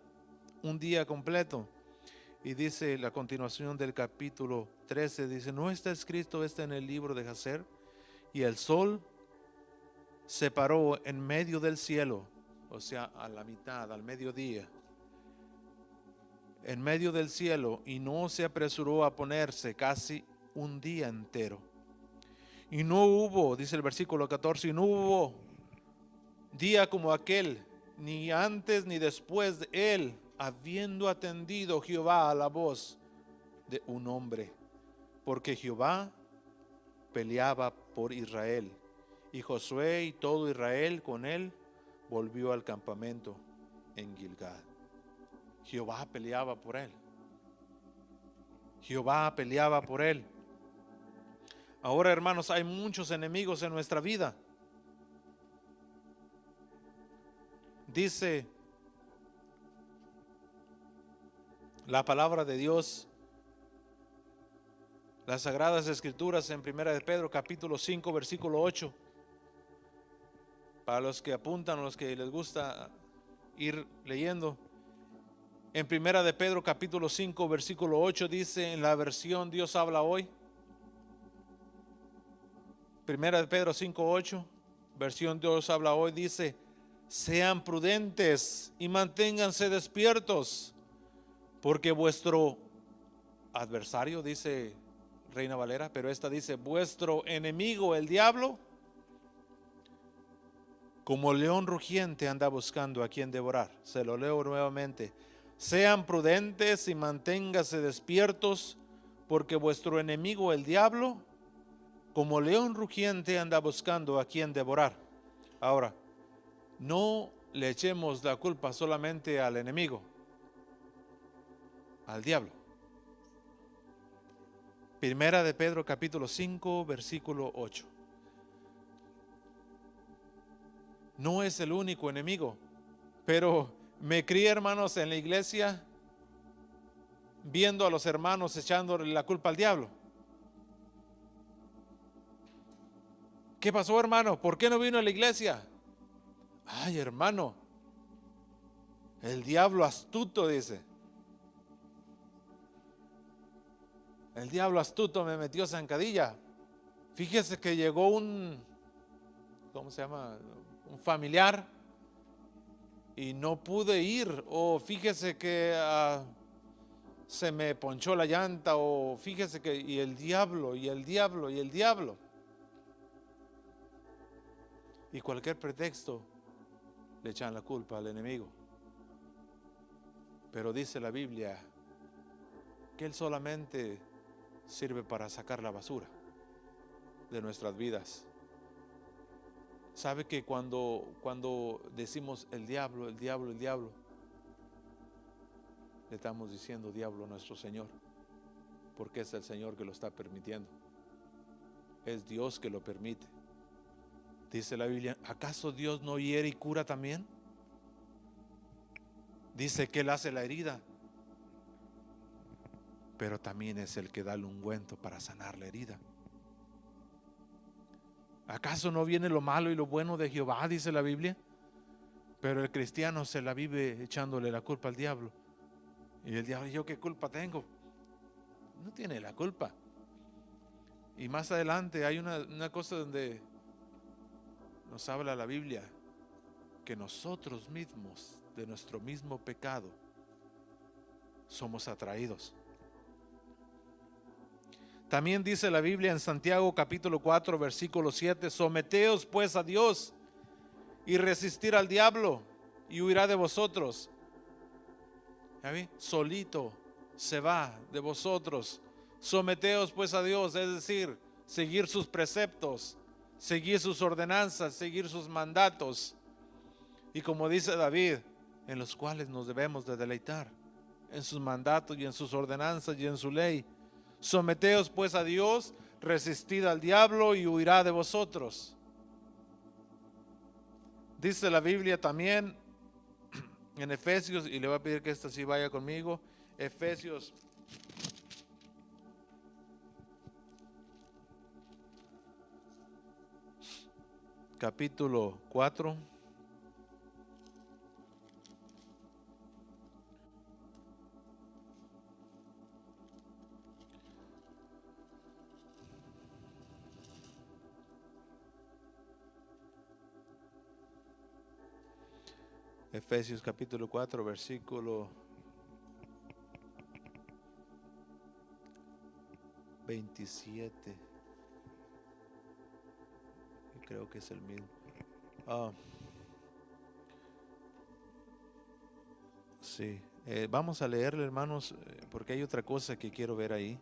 un día completo. Y dice la continuación del capítulo 13, dice: ¿no está escrito esto en el libro de Jacer? Y el sol se paró en medio del cielo, o sea, a la mitad, al mediodía, en medio del cielo, y no se apresuró a ponerse casi un día entero. Y no hubo, dice el versículo 14, y no hubo día como aquel, ni antes ni después de él, habiendo atendido Jehová a la voz de un hombre, porque Jehová peleaba por Israel, y Josué y todo Israel con él volvió al campamento en Gilgal. Jehová peleaba por él. Jehová peleaba por él. Ahora, hermanos, hay muchos enemigos en nuestra vida. Dice la palabra de Dios, las Sagradas Escrituras, en 1 de Pedro capítulo 5 versículo 8. Para los que apuntan, los que les gusta ir leyendo, en 1 de Pedro capítulo 5 versículo 8 dice, en la versión Dios habla hoy, 1 de Pedro 5:8, versión Dios habla hoy, dice: sean prudentes y manténganse despiertos, porque vuestro adversario, dice Reina Valera, pero esta dice: vuestro enemigo, el diablo, como león rugiente anda buscando a quien devorar. Se lo leo nuevamente: sean prudentes y manténganse despiertos, porque vuestro enemigo el diablo, como león rugiente, anda buscando a quien devorar. Ahora, no le echemos la culpa solamente al enemigo, al diablo. Primera de Pedro capítulo 5 versículo 8. No es el único enemigo, pero me crié, hermanos, en la iglesia viendo a los hermanos echándole la culpa al diablo. ¿Qué pasó, hermano? ¿Por qué no vino a la iglesia? Ay, hermano, el diablo astuto, dice. El diablo astuto me metió zancadilla. Fíjese que llegó ¿cómo se llama? Un familiar y no pude ir. O fíjese que se me ponchó la llanta. O fíjese que, y el diablo, y el diablo, y el diablo. Y cualquier pretexto le echan la culpa al enemigo. Pero dice la Biblia que Él solamente sirve para sacar la basura de nuestras vidas. ¿Sabe que cuando decimos el diablo, el diablo, el diablo, le estamos diciendo diablo a nuestro Señor? Porque es el Señor que lo está permitiendo. Es Dios que lo permite. Dice la Biblia, ¿acaso Dios no hiere y cura también? Dice que Él hace la herida, pero también es el que da el ungüento para sanar la herida. ¿Acaso no viene lo malo y lo bueno de Jehová? Dice la Biblia. Pero el cristiano se la vive echándole la culpa al diablo. Y el diablo, ¿yo qué culpa tengo? No tiene la culpa. Y más adelante hay una cosa donde nos habla la Biblia, que nosotros mismos, de nuestro mismo pecado, somos atraídos. También dice la Biblia en Santiago capítulo 4 versículo 7, someteos pues a Dios y resistir al diablo y huirá de vosotros. ¿Ya vi? Solito se va de vosotros. Someteos pues a Dios, es decir, seguir sus preceptos, seguir sus ordenanzas, seguir sus mandatos. Y como dice David, en los cuales nos debemos de deleitar, en sus mandatos y en sus ordenanzas y en su ley. Someteos pues a Dios, resistid al diablo y huirá de vosotros. Dice la Biblia también en Efesios, y le voy a pedir que esta sí vaya conmigo, Efesios capítulo 4. Efesios capítulo 4 versículo 27. Creo que es el mismo. Sí, vamos a leerle, hermanos, porque hay otra cosa que quiero ver ahí.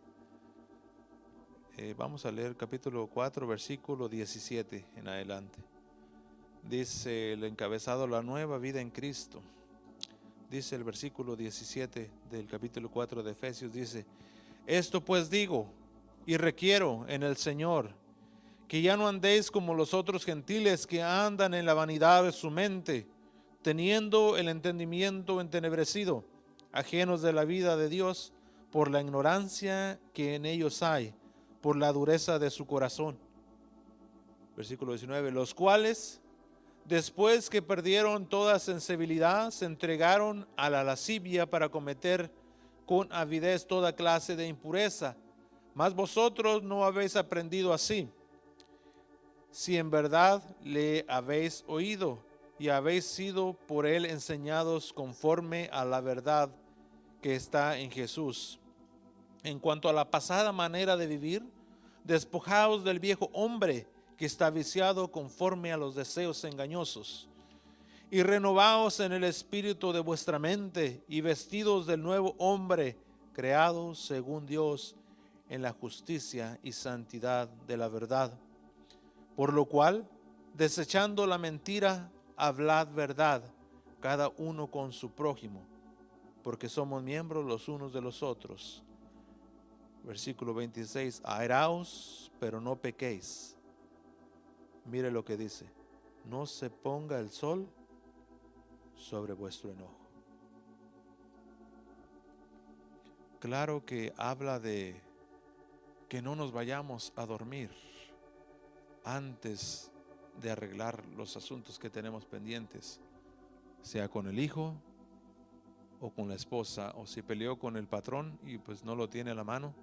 Vamos a leer capítulo 4 versículo 17 en adelante. Dice el encabezado, la nueva vida en Cristo. Dice el versículo 17 del capítulo 4 de Efesios, dice: esto pues digo y requiero en el Señor, que ya no andéis como los otros gentiles que andan en la vanidad de su mente, teniendo el entendimiento entenebrecido, ajenos de la vida de Dios, por la ignorancia que en ellos hay, por la dureza de su corazón. Versículo 19, los cuales, después que perdieron toda sensibilidad, se entregaron a la lascivia para cometer con avidez toda clase de impureza. Mas vosotros no habéis aprendido así, si en verdad le habéis oído y habéis sido por él enseñados conforme a la verdad que está en Jesús. En cuanto a la pasada manera de vivir, despojaos del viejo hombre que está viciado conforme a los deseos engañosos, y renovaos en el espíritu de vuestra mente, y vestidos del nuevo hombre, creado según Dios en la justicia y santidad de la verdad. Por lo cual, desechando la mentira, hablad verdad, cada uno con su prójimo, porque somos miembros los unos de los otros. Versículo 26, airaos, pero no pequéis. Mire lo que dice, no se ponga el sol sobre vuestro enojo. Claro que habla de que no nos vayamos a dormir antes de arreglar los asuntos que tenemos pendientes, sea con el hijo o con la esposa, o si peleó con el patrón y pues no lo tiene a la mano,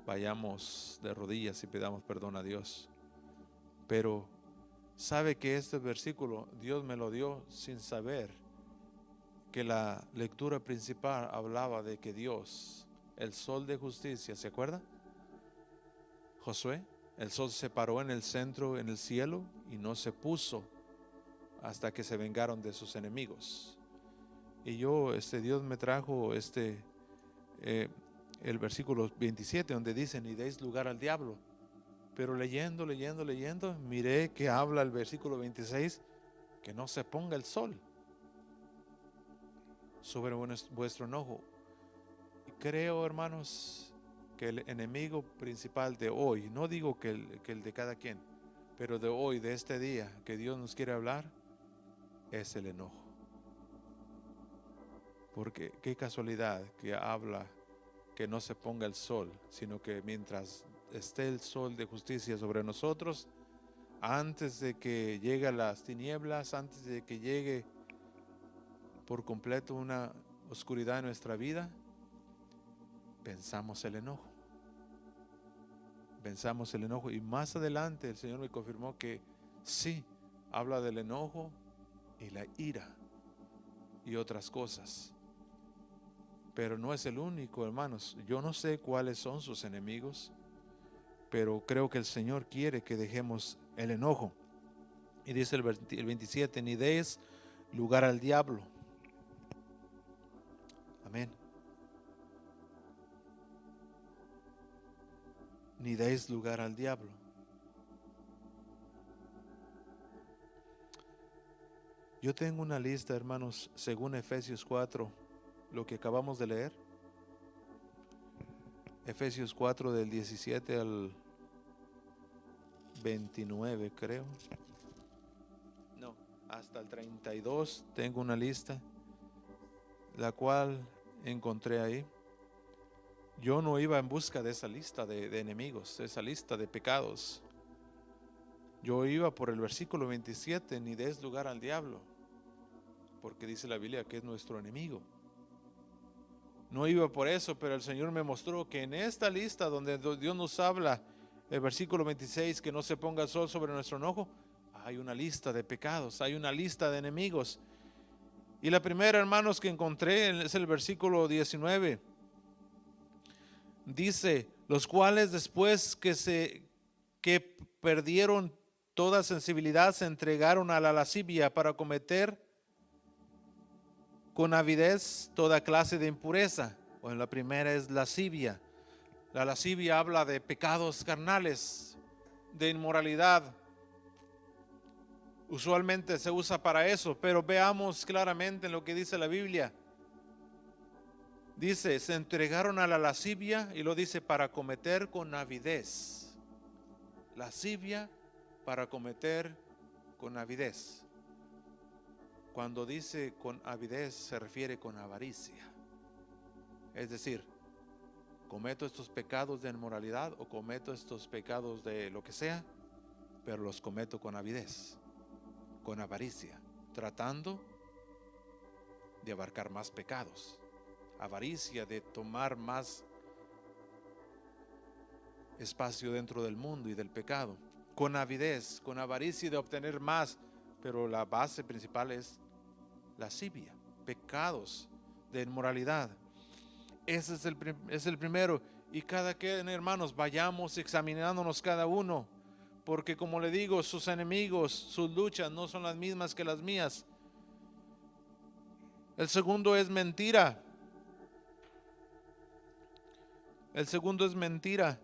vayamos de rodillas y pidamos perdón a Dios. Pero sabe que este versículo Dios me lo dio sin saber que la lectura principal hablaba de que Dios, el sol de justicia, ¿se acuerda? Josué, el sol se paró en el centro, en el cielo, y no se puso hasta que se vengaron de sus enemigos. Y Dios me trajo el versículo 27, donde dice, ni deis lugar al diablo. Pero leyendo, miré que habla el versículo 26, que no se ponga el sol sobre vuestro enojo. Y creo, hermanos, que el enemigo principal de hoy, no digo que el de cada quien, pero de hoy, de este día que Dios nos quiere hablar, es el enojo. Porque qué casualidad que habla que no se ponga el sol, sino que mientras esté el sol de justicia sobre nosotros, antes de que lleguen las tinieblas, antes de que llegue por completo una oscuridad en nuestra vida, pensamos el enojo. Pensamos el enojo, y más adelante el Señor me confirmó que sí, habla del enojo y la ira y otras cosas. Pero no es el único, hermanos. Yo no sé cuáles son sus enemigos, pero creo que el Señor quiere que dejemos el enojo. Y dice el 27, ni deis lugar al diablo. Amén. Ni deis lugar al diablo. Yo tengo una lista, hermanos, según Efesios 4, lo que acabamos de leer. Efesios 4 del 17 al 29, creo. No, hasta el 32 tengo una lista, la cual encontré ahí. Yo no iba en busca de esa lista de enemigos, esa lista de pecados. Yo iba por el versículo 27, ni des lugar al diablo, porque dice la Biblia que es nuestro enemigo. No iba por eso, pero el Señor me mostró que en esta lista donde Dios nos habla, el versículo 26, que no se ponga el sol sobre nuestro enojo, hay una lista de pecados, hay una lista de enemigos. Y la primera, hermanos, que encontré es el versículo 19. Dice, los cuales después que perdieron toda sensibilidad se entregaron a la lascivia para cometer con avidez toda clase de impureza. Bueno, la primera es lascivia. La lascivia habla de pecados carnales, de inmoralidad. Usualmente se usa para eso, pero veamos claramente en lo que dice la Biblia. Dice, se entregaron a la lascivia, y lo dice para cometer con avidez. Lascivia para cometer con avidez. Cuando dice con avidez se refiere con avaricia. Es decir, cometo estos pecados de inmoralidad o cometo estos pecados de lo que sea, pero los cometo con avidez, con avaricia, tratando de abarcar más pecados. Avaricia de tomar más espacio dentro del mundo y del pecado. Con avidez, con avaricia de obtener más, pero la base principal es lascivia, pecados de inmoralidad. Ese es el primero. Y cada quien, hermanos, vayamos examinándonos cada uno, porque como le digo, sus enemigos, sus luchas no son las mismas que las mías. El segundo es mentira. El segundo es mentira.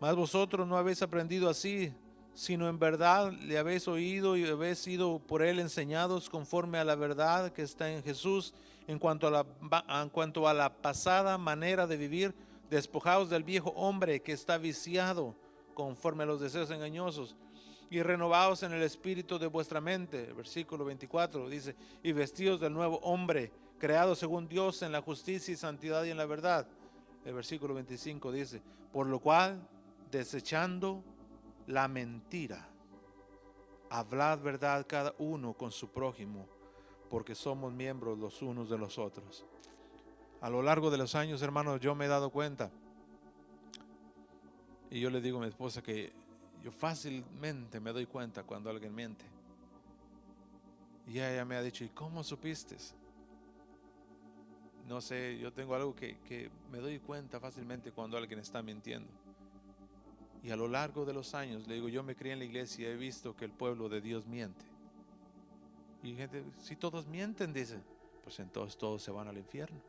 Mas vosotros no habéis aprendido así, sino en verdad le habéis oído y habéis sido por él enseñados conforme a la verdad que está en Jesús, en cuanto a la pasada manera de vivir, despojaos del viejo hombre que está viciado conforme a los deseos engañosos, y renovaos en el espíritu de vuestra mente. El versículo 24 dice, y vestidos del nuevo hombre, creado según Dios en la justicia y santidad y en la verdad. El versículo 25 dice, por lo cual, desechando la mentira, hablad verdad cada uno con su prójimo, porque somos miembros los unos de los otros. A lo largo de los años, hermanos, yo me he dado cuenta, y yo le digo a mi esposa que yo fácilmente me doy cuenta cuando alguien miente. Y ella me ha dicho, ¿y cómo supiste? No sé, yo tengo algo que me doy cuenta fácilmente cuando alguien está mintiendo. Y a lo largo de los años, le digo, yo me crié en la iglesia y he visto que el pueblo de Dios miente. Y gente, si todos mienten, dice, pues entonces todos se van al infierno.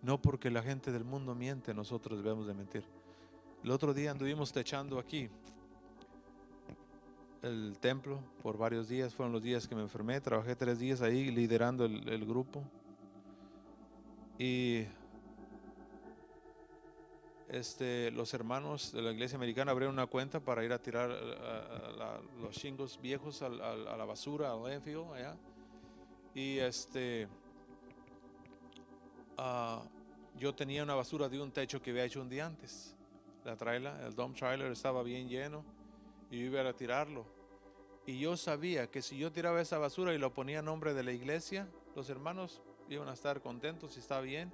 No porque la gente del mundo miente, nosotros debemos de mentir. El otro día anduvimos techando aquí el templo por varios días. Fueron los días que me enfermé. Trabajé 3 días ahí liderando el grupo. Y los hermanos de la iglesia americana abrieron una cuenta para ir a tirar los chingos viejos a la basura, al landfill allá. Y yo tenía una basura de un techo que había hecho un día antes. El dump trailer estaba bien lleno y yo iba a tirarlo. Y yo sabía que si yo tiraba esa basura y lo ponía a nombre de la iglesia, los hermanos iban a estar contentos y está bien,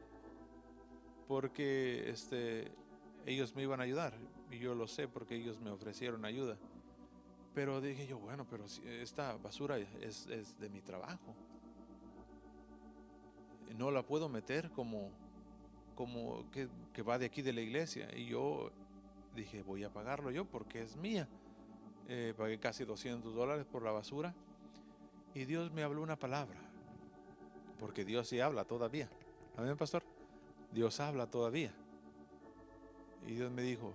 porque ellos me iban a ayudar, y yo lo sé porque ellos me ofrecieron ayuda. Pero dije yo, bueno, pero si esta basura es de mi trabajo, no la puedo meter como que va de aquí de la iglesia. Y yo dije, voy a pagarlo yo porque es mía. Pagué casi $200 por la basura. Y Dios me habló una palabra, porque Dios sí habla todavía. Amén, pastor. Dios habla todavía. Y Dios me dijo,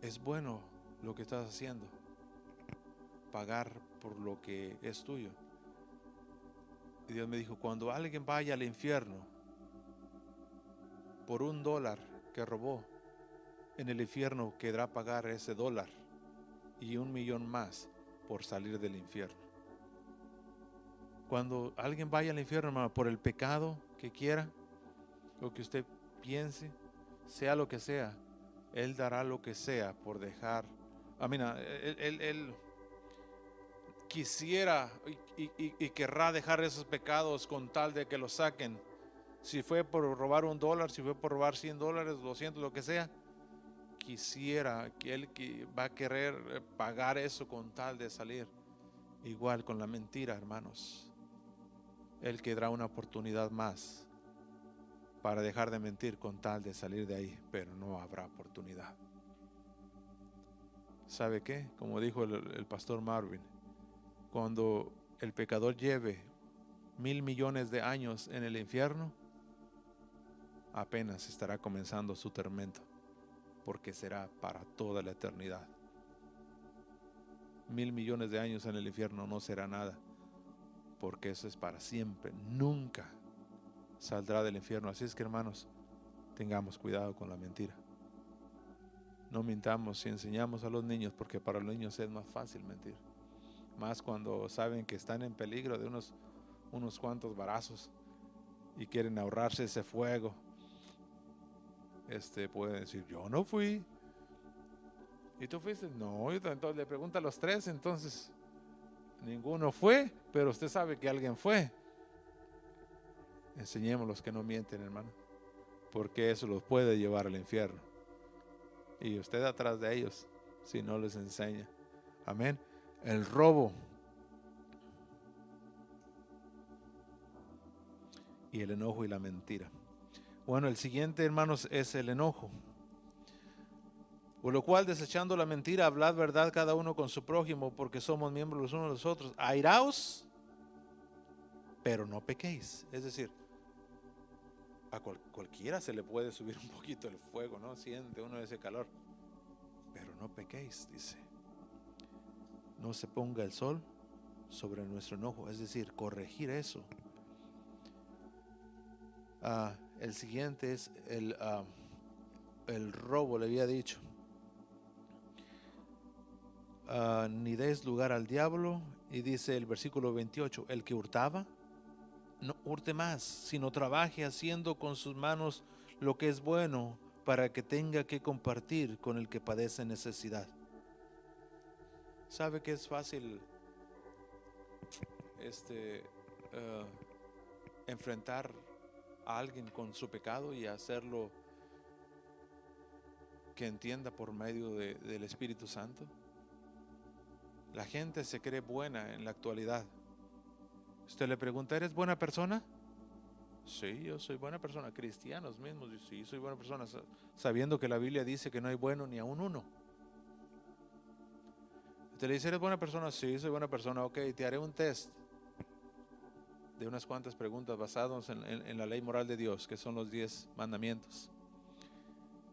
es bueno lo que estás haciendo, pagar por lo que es tuyo. Y Dios me dijo, cuando alguien vaya al infierno por $1 que robó, en el infierno quedará pagar ese $1 y 1,000,000 más por salir del infierno. Cuando alguien vaya al infierno, hermano, por el pecado que quiera, lo que usted piense, sea lo que sea, Él dará lo que sea por dejar. Él quisiera y querrá dejar esos pecados con tal de que los saquen. Si fue por robar $1, si fue por robar $100, 200, lo que sea, quisiera que Él va a querer pagar eso con tal de salir. Igual con la mentira, hermanos. Él querrá una oportunidad más para dejar de mentir con tal de salir de ahí, pero no habrá oportunidad. ¿Sabe qué? Como dijo el pastor Marvin, cuando el pecador lleve 1,000,000,000 de años en el infierno, apenas estará comenzando su tormento, porque será para toda la eternidad. 1,000,000,000 de años en el infierno no será nada, porque eso es para siempre. Nunca saldrá del infierno. Así es que, hermanos, tengamos cuidado con la mentira. No mintamos y enseñamos a los niños, porque para los niños es más fácil mentir, más cuando saben que están en peligro de unos cuantos barazos y quieren ahorrarse ese fuego. Pueden decir, yo no fui. ¿Y tú fuiste? No. Entonces le pregunta a los 3, entonces ninguno fue, pero usted sabe que alguien fue. Enseñemos los que no mienten, hermano, porque eso los puede llevar al infierno. Y usted atrás de ellos, si no les enseña. Amén. El robo y el enojo y la mentira. Bueno, el siguiente, hermanos, es el enojo. Por lo cual, desechando la mentira, hablad verdad cada uno con su prójimo, porque somos miembros los unos de los otros. Airaos, pero no pequéis. Es decir, A cualquiera se le puede subir un poquito el fuego, ¿no? Siente uno ese calor. Pero no pequéis, dice. No se ponga el sol sobre nuestro enojo, es decir, corregir eso. El siguiente es el robo, le había dicho. Ni des lugar al diablo. Y dice el versículo 28, el que hurtaba, no hurte más, sino trabaje haciendo con sus manos lo que es bueno, para que tenga que compartir con el que padece necesidad. ¿Sabe que es fácil enfrentar a alguien con su pecado y hacerlo que entienda por medio del Espíritu Santo? La gente se cree buena en la actualidad. Usted le pregunta, ¿eres buena persona? Sí, yo soy buena persona. Cristianos mismos, sí, soy buena persona, sabiendo que la Biblia dice que no hay bueno ni aun uno. Usted le dice, ¿eres buena persona? Sí, soy buena persona. Ok, te haré un test de unas cuantas preguntas basadas en la ley moral de Dios, que son los 10 mandamientos.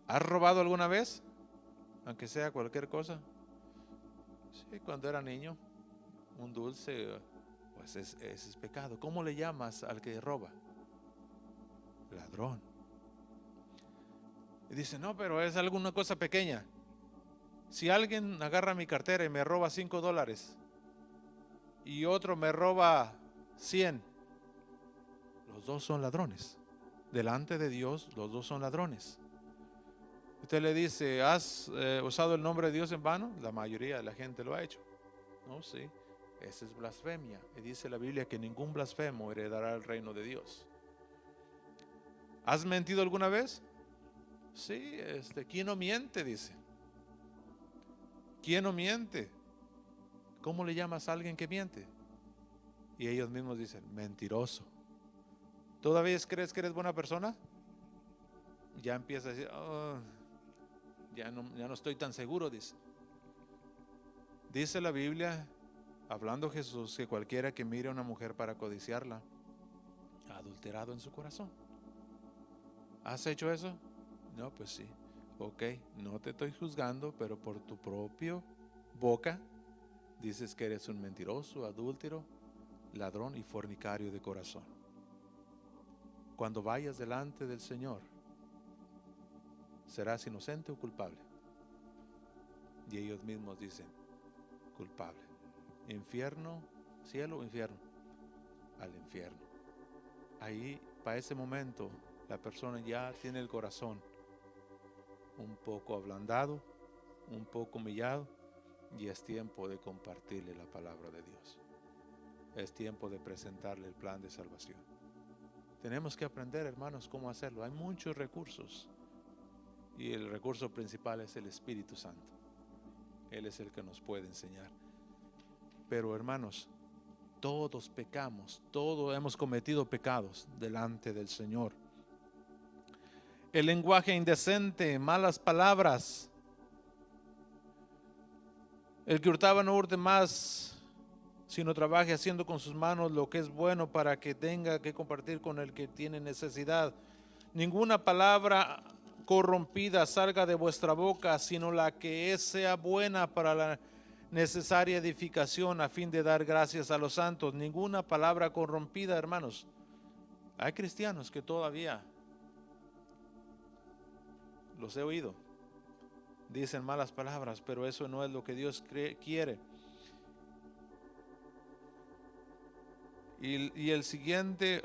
¿Has robado alguna vez? Aunque sea cualquier cosa. Sí, cuando era niño, un dulce, pues ese es pecado. ¿Cómo le llamas al que roba? Ladrón. Y dice, no, pero es alguna cosa pequeña. Si alguien agarra mi cartera y me roba $5 y otro me roba 100, los dos son ladrones. Delante de Dios, los dos son ladrones. Usted le dice, ¿has usado el nombre de Dios en vano? La mayoría de la gente lo ha hecho. No, sí, esa es blasfemia. Y dice la Biblia que ningún blasfemo heredará el reino de Dios. ¿Has mentido alguna vez? Sí, ¿quién no miente? Dice. ¿Quién no miente? ¿Cómo le llamas a alguien que miente? Y ellos mismos dicen, mentiroso. ¿Todavía crees que eres buena persona? Ya empieza a decir, oh, ya no estoy tan seguro, dice. Dice la Biblia, hablando Jesús, que cualquiera que mire a una mujer para codiciarla, ha adulterado en su corazón. ¿Has hecho eso? No, pues sí. Ok, no te estoy juzgando, pero por tu propia boca dices que eres un mentiroso, adúltero, ladrón y fornicario de corazón. Cuando vayas delante del Señor, ¿serás inocente o culpable? Y ellos mismos dicen, culpable. Infierno, cielo o infierno. Al infierno. Ahí, para ese momento, la persona ya tiene el corazón un poco ablandado, un poco humillado, y es tiempo de compartirle la palabra de Dios. Es tiempo de presentarle el plan de salvación. Tenemos que aprender, hermanos, cómo hacerlo. Hay muchos recursos y el recurso principal es el Espíritu Santo. Él es el que nos puede enseñar. Pero, hermanos, todos pecamos, todos hemos cometido pecados delante del Señor. El lenguaje indecente, malas palabras. El que hurtaba no hurte más, sino trabaje haciendo con sus manos lo que es bueno, para que tenga que compartir con el que tiene necesidad. Ninguna palabra corrompida salga de vuestra boca, sino la que sea buena para la necesaria edificación, a fin de dar gracias a los santos. Ninguna palabra corrompida, hermanos. Hay cristianos que todavía, los he oído, dicen malas palabras, pero eso no es lo que Dios quiere. Y el siguiente,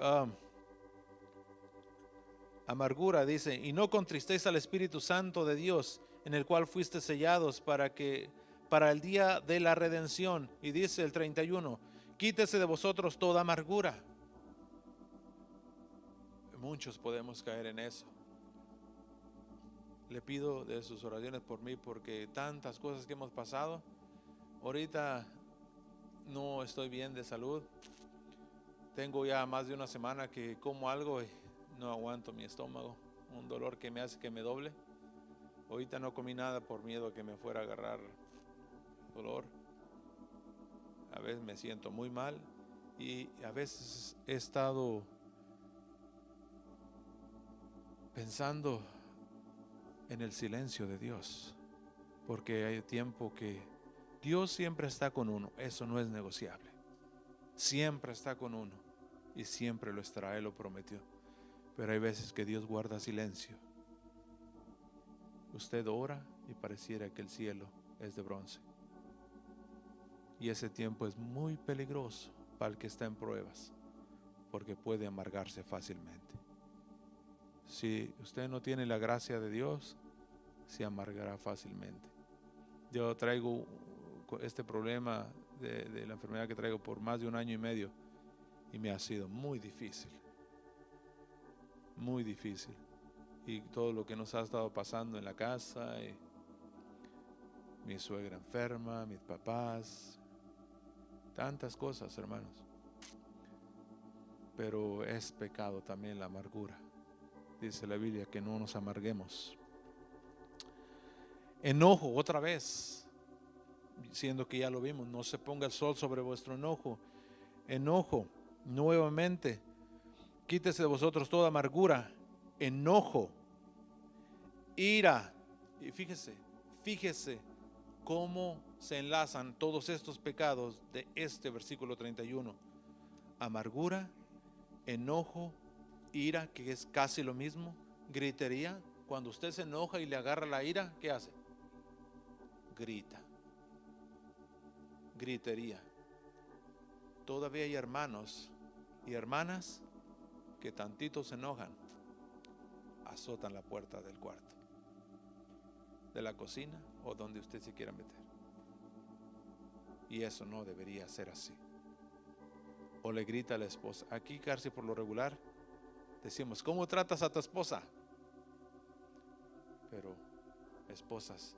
amargura, dice, y no contristéis al Espíritu Santo de Dios, en el cual fuiste sellados para el día de la redención. Y dice el 31, quítese de vosotros toda amargura. Muchos podemos caer en eso. Le pido de sus oraciones por mí, porque tantas cosas que hemos pasado. Ahorita no estoy bien de salud. Tengo ya más de una semana que como algo y no aguanto mi estómago. Un dolor que me hace que me doble. Ahorita no comí nada por miedo a que me fuera a agarrar dolor. A veces me siento muy mal. Y a veces he estado pensando en el silencio de Dios, porque hay tiempo que Dios siempre está con uno, eso no es negociable, siempre está con uno y siempre lo estará, Él lo prometió, pero hay veces que Dios guarda silencio. Usted ora y pareciera que el cielo es de bronce, y ese tiempo es muy peligroso para el que está en pruebas, porque puede amargarse fácilmente. Si usted no tiene la gracia de Dios, se amargará fácilmente. Yo traigo este problema de la enfermedad que traigo por más de 1 año y medio, y me ha sido muy difícil, muy difícil. Y todo lo que nos ha estado pasando en la casa, y mi suegra enferma, mis papás, tantas cosas, hermanos. Pero es pecado también la amargura. Dice la Biblia que no nos amarguemos. Enojo, otra vez, siendo que ya lo vimos, no se ponga el sol sobre vuestro enojo. Enojo, nuevamente, quítese de vosotros toda amargura, enojo, ira. Y fíjese cómo se enlazan todos estos pecados de este versículo 31. Amargura, enojo, ira, que es casi lo mismo, gritería. Cuando usted se enoja y le agarra la ira, ¿qué hace? Grita. Gritería. Todavía hay hermanos y hermanas que tantito se enojan, azotan la puerta del cuarto, de la cocina o donde usted se quiera meter. Y eso no debería ser así. O le grita a la esposa. Aquí casi por lo regular decimos, ¿cómo tratas a tu esposa? Pero esposas,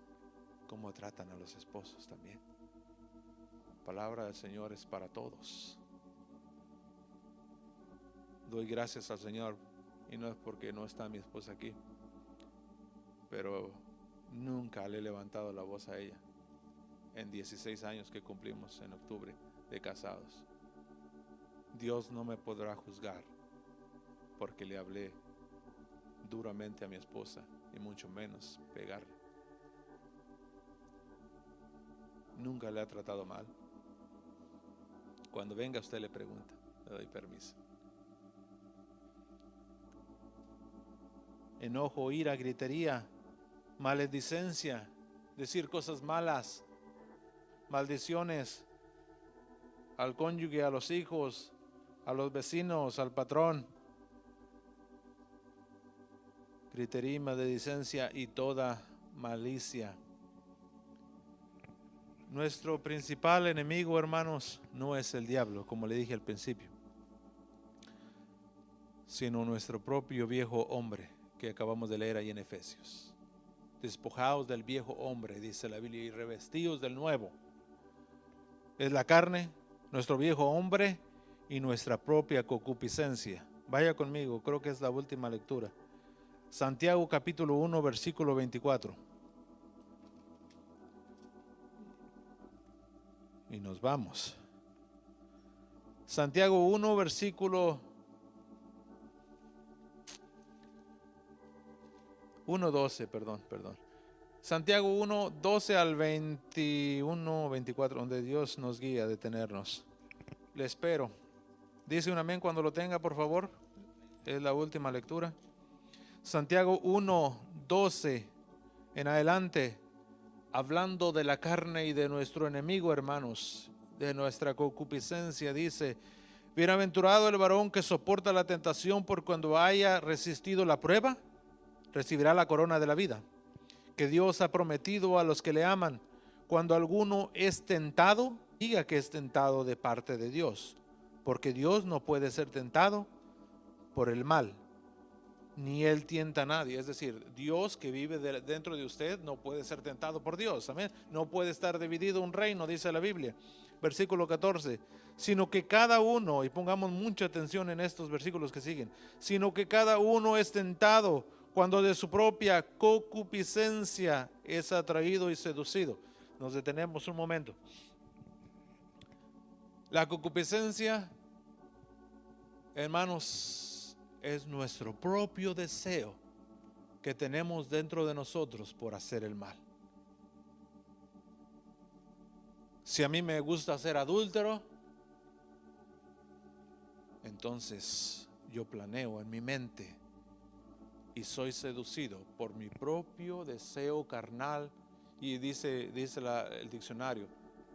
¿cómo tratan a los esposos también? La palabra del Señor es para todos. Doy gracias al Señor, y no es porque no está mi esposa aquí, pero nunca le he levantado la voz a ella en 16 años que cumplimos en octubre de casados. Dios no me podrá juzgar porque le hablé duramente a mi esposa, y mucho menos pegarle. Nunca le ha tratado mal. Cuando venga usted le pregunta, le doy permiso. Enojo, ira, gritería, maledicencia, decir cosas malas, maldiciones al cónyuge, a los hijos, a los vecinos, al patrón. Gritería, maledicencia y toda malicia. Nuestro principal enemigo, hermanos, no es el diablo, como le dije al principio, sino nuestro propio viejo hombre, que acabamos de leer ahí en Efesios. Despojaos del viejo hombre, dice la Biblia, y revestidos del nuevo. Es la carne, nuestro viejo hombre y nuestra propia concupiscencia. Vaya conmigo, creo que es la última lectura. Santiago capítulo 1, versículo 24. Y nos vamos. Santiago 1, versículo 1:12, perdón. Santiago 1, 12 al 21, 24, donde Dios nos guía a detenernos. Le espero. Dice un amén cuando lo tenga, por favor. Es la última lectura. Santiago 1, 12 en adelante, hablando de la carne y de nuestro enemigo, hermanos, de nuestra concupiscencia, dice: bienaventurado el varón que soporta la tentación, por cuando haya resistido la prueba, recibirá la corona de la vida que Dios ha prometido a los que le aman. Cuando alguno es tentado, diga que es tentado de parte de Dios, porque Dios no puede ser tentado por el mal, ni Él tienta a nadie. Es decir, Dios que vive dentro de usted no puede ser tentado por Dios. Amén. No puede estar dividido un reino, dice la Biblia. Versículo 14. Sino que cada uno, y pongamos mucha atención en estos versículos que siguen, sino que cada uno es tentado cuando de su propia concupiscencia es atraído y seducido. Nos detenemos un momento. La concupiscencia, hermanos, es nuestro propio deseo que tenemos dentro de nosotros por hacer el mal. Si a mí me gusta ser adúltero, entonces yo planeo en mi mente y soy seducido por mi propio deseo carnal. Y dice el diccionario,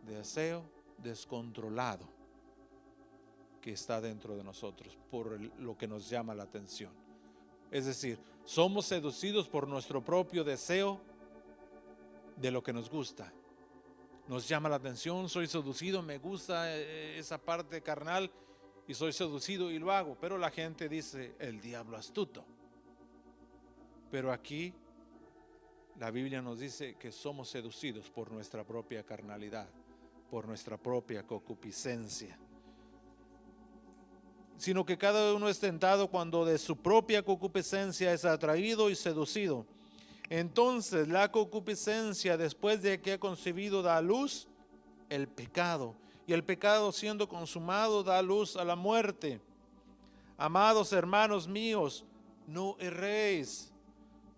deseo descontrolado que está dentro de nosotros por lo que nos llama la atención. Es decir, somos seducidos por nuestro propio deseo de lo que nos gusta. Nos llama la atención, soy seducido, me gusta esa parte carnal y soy seducido y lo hago. Pero la gente dice, el diablo astuto. Pero aquí la Biblia nos dice que somos seducidos por nuestra propia carnalidad, por nuestra propia concupiscencia. Sino que cada uno es tentado cuando de su propia concupiscencia es atraído y seducido. Entonces la concupiscencia, después de que ha concebido, da a luz el pecado. Y el pecado, siendo consumado, da luz a la muerte. Amados hermanos míos, no erréis.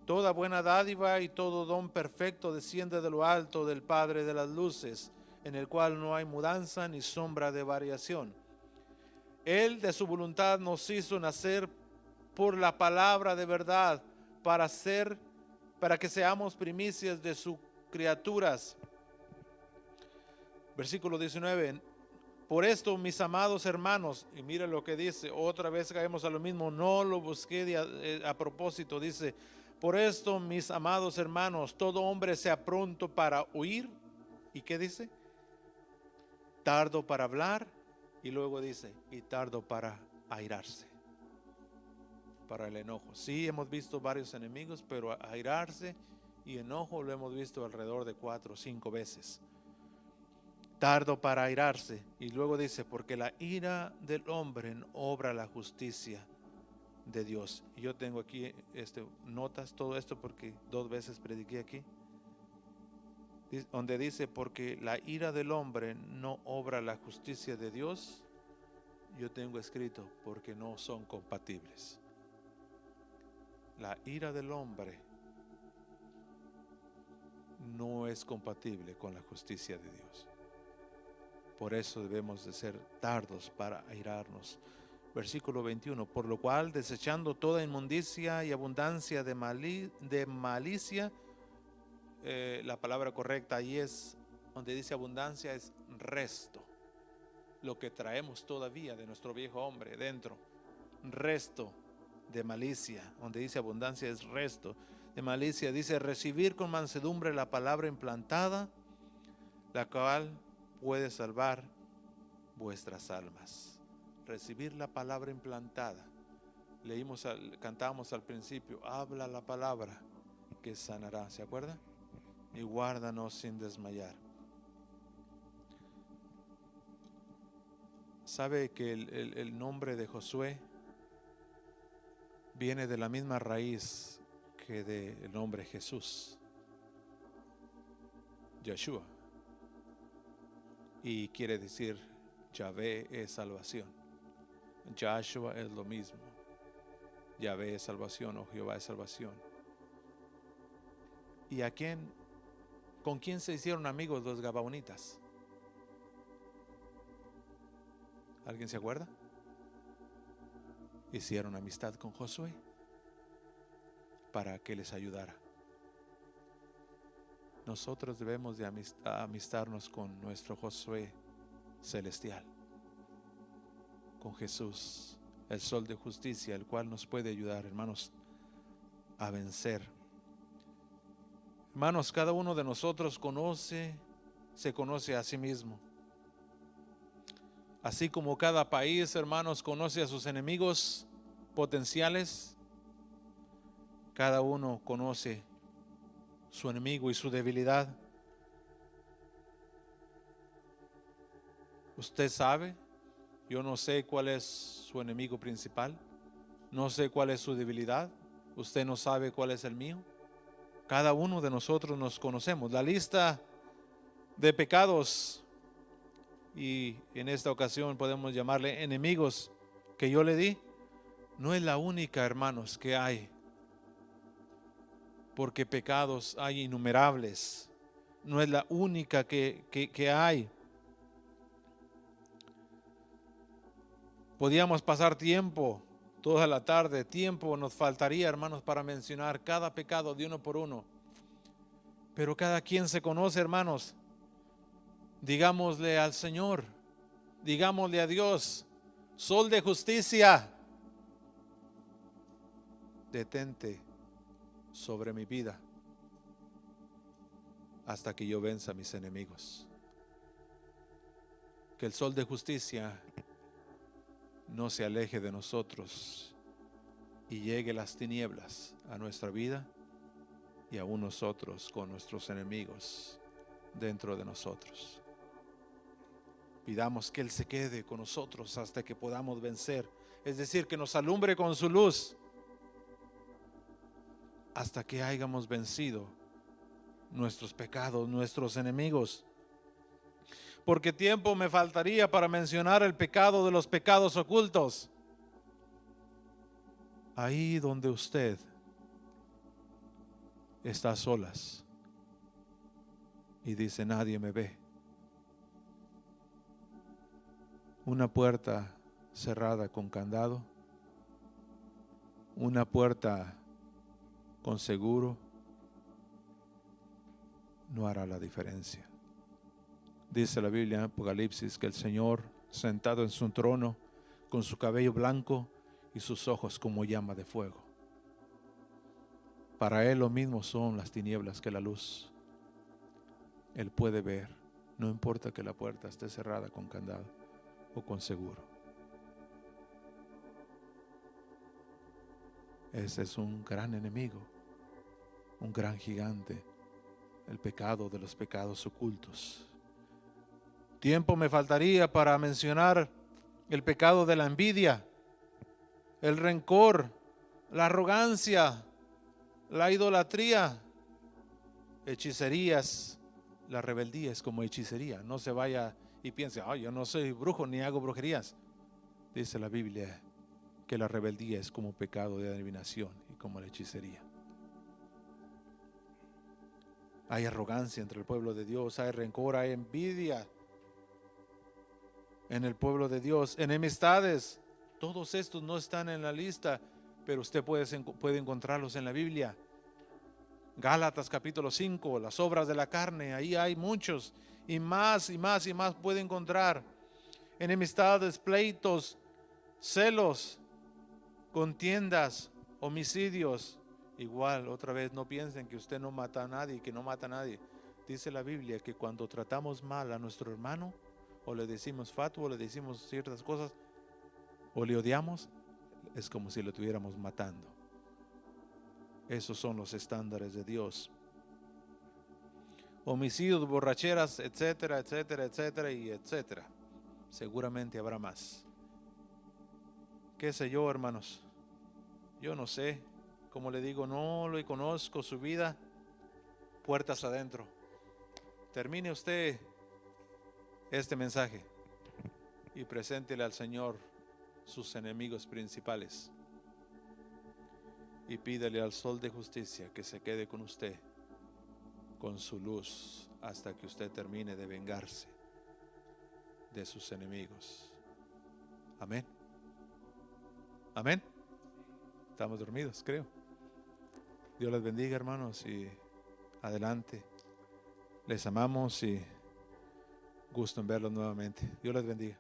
Toda buena dádiva y todo don perfecto desciende de lo alto del Padre de las luces, en el cual no hay mudanza ni sombra de variación. Él de su voluntad nos hizo nacer por la palabra de verdad, para que seamos primicias de sus criaturas. Versículo 19. Por esto, mis amados hermanos, y mira lo que dice, otra vez caemos a lo mismo, no lo busqué a propósito, dice, por esto, mis amados hermanos, todo hombre sea pronto para oír. ¿Y qué dice? Tardo para hablar. Y luego dice, y tardo para airarse, para el enojo. Sí, hemos visto varios enemigos, pero airarse y enojo lo hemos visto alrededor de 4 o 5 veces. Tardo para airarse. Y luego dice, porque la ira del hombre no obra la justicia de Dios. Y yo tengo aquí notas todo esto porque 2 veces prediqué aquí, donde dice, porque la ira del hombre no obra la justicia de Dios. Yo tengo escrito, porque no son compatibles. La ira del hombre no es compatible con la justicia de Dios. Por eso debemos de ser tardos para airarnos. Versículo 21, por lo cual, desechando toda inmundicia y abundancia de malicia, la palabra correcta ahí es, donde dice abundancia, es resto. Lo que traemos todavía de nuestro viejo hombre dentro, resto de malicia. Donde dice abundancia es resto de malicia. Dice recibir con mansedumbre la palabra implantada, la cual puede salvar vuestras almas. Recibir la palabra implantada. Cantábamos al principio, habla la palabra que sanará, ¿se acuerda? Y guárdanos sin desmayar. ¿Sabe que el nombre de Josué viene de la misma raíz que del nombre Jesús? Yeshua. Y quiere decir Yahvé es salvación. Yahshua es lo mismo. Yahvé es salvación o Jehová es salvación. ¿Y con quién se hicieron amigos los gabaonitas? ¿Alguien se acuerda? Hicieron amistad con Josué para que les ayudara. Nosotros debemos de amistarnos con nuestro Josué celestial, con Jesús, el sol de justicia, el cual nos puede ayudar, hermanos, a vencer. Hermanos, cada uno de nosotros se conoce a sí mismo. Así como cada país, hermanos, conoce a sus enemigos potenciales, cada uno conoce su enemigo y su debilidad. Usted sabe, yo no sé cuál es su enemigo principal, no sé cuál es su debilidad, usted no sabe cuál es el mío. Cada uno de nosotros nos conocemos. La lista de pecados, y en esta ocasión podemos llamarle enemigos, que yo le di, no es la única, hermanos, que hay. porque pecados hay innumerables. No es la única que hay. Podíamos pasar tiempo, toda la tarde, tiempo nos faltaría, hermanos, para mencionar cada pecado de uno por uno. Pero cada quien se conoce, hermanos. Digámosle al Señor, digámosle a Dios: Sol de justicia, detente sobre mi vida hasta que yo venza a mis enemigos. Que el sol de justicia no se aleje de nosotros y llegue las tinieblas a nuestra vida y aún nosotros con nuestros enemigos dentro de nosotros. Pidamos que Él se quede con nosotros hasta que podamos vencer, es decir, que nos alumbre con su luz hasta que hayamos vencido nuestros pecados, nuestros enemigos. Porque tiempo me faltaría para mencionar el pecado de los pecados ocultos. Ahí donde usted está a solas y dice: nadie me ve. Una puerta cerrada con candado, una puerta con seguro, no hará la diferencia. Dice la Biblia en Apocalipsis que el Señor, sentado en su trono, con su cabello blanco y sus ojos como llama de fuego. Para Él lo mismo son las tinieblas que la luz. Él puede ver, no importa que la puerta esté cerrada con candado o con seguro. Ese es un gran enemigo, un gran gigante, el pecado de los pecados ocultos. Tiempo me faltaría para mencionar el pecado de la envidia, el rencor, la arrogancia, la idolatría, hechicerías. La rebeldía es como hechicería. No se vaya y piense: yo no soy brujo ni hago brujerías. Dice la Biblia que la rebeldía es como pecado de adivinación y como la hechicería. Hay arrogancia entre el pueblo de Dios, hay rencor, hay envidia en el pueblo de Dios, enemistades. Todos estos no están en la lista, pero usted puede encontrarlos en la Biblia. Gálatas capítulo 5, las obras de la carne, ahí hay muchos, y más y más y más puede encontrar. Enemistades, pleitos, celos, contiendas, homicidios. Igual, otra vez, no piensen que usted no mata a nadie, que no mata a nadie. Dice la Biblia que cuando tratamos mal a nuestro hermano, o le decimos fatuo, o le decimos ciertas cosas, o le odiamos, es como si lo estuviéramos matando. Esos son los estándares de Dios. Homicidios, borracheras, etcétera, etcétera, etcétera y etcétera. Seguramente habrá más. ¿Qué sé yo, hermanos? Yo no sé. Como le digo, no lo conozco su vida. Puertas adentro. Termine usted este mensaje y preséntele al Señor sus enemigos principales. Y pídale al sol de justicia que se quede con usted, con su luz, hasta que usted termine de vengarse de sus enemigos. Amén. Amén. Estamos dormidos, creo. Dios les bendiga, hermanos, y adelante. Les amamos y gusto en verlos nuevamente. Dios les bendiga.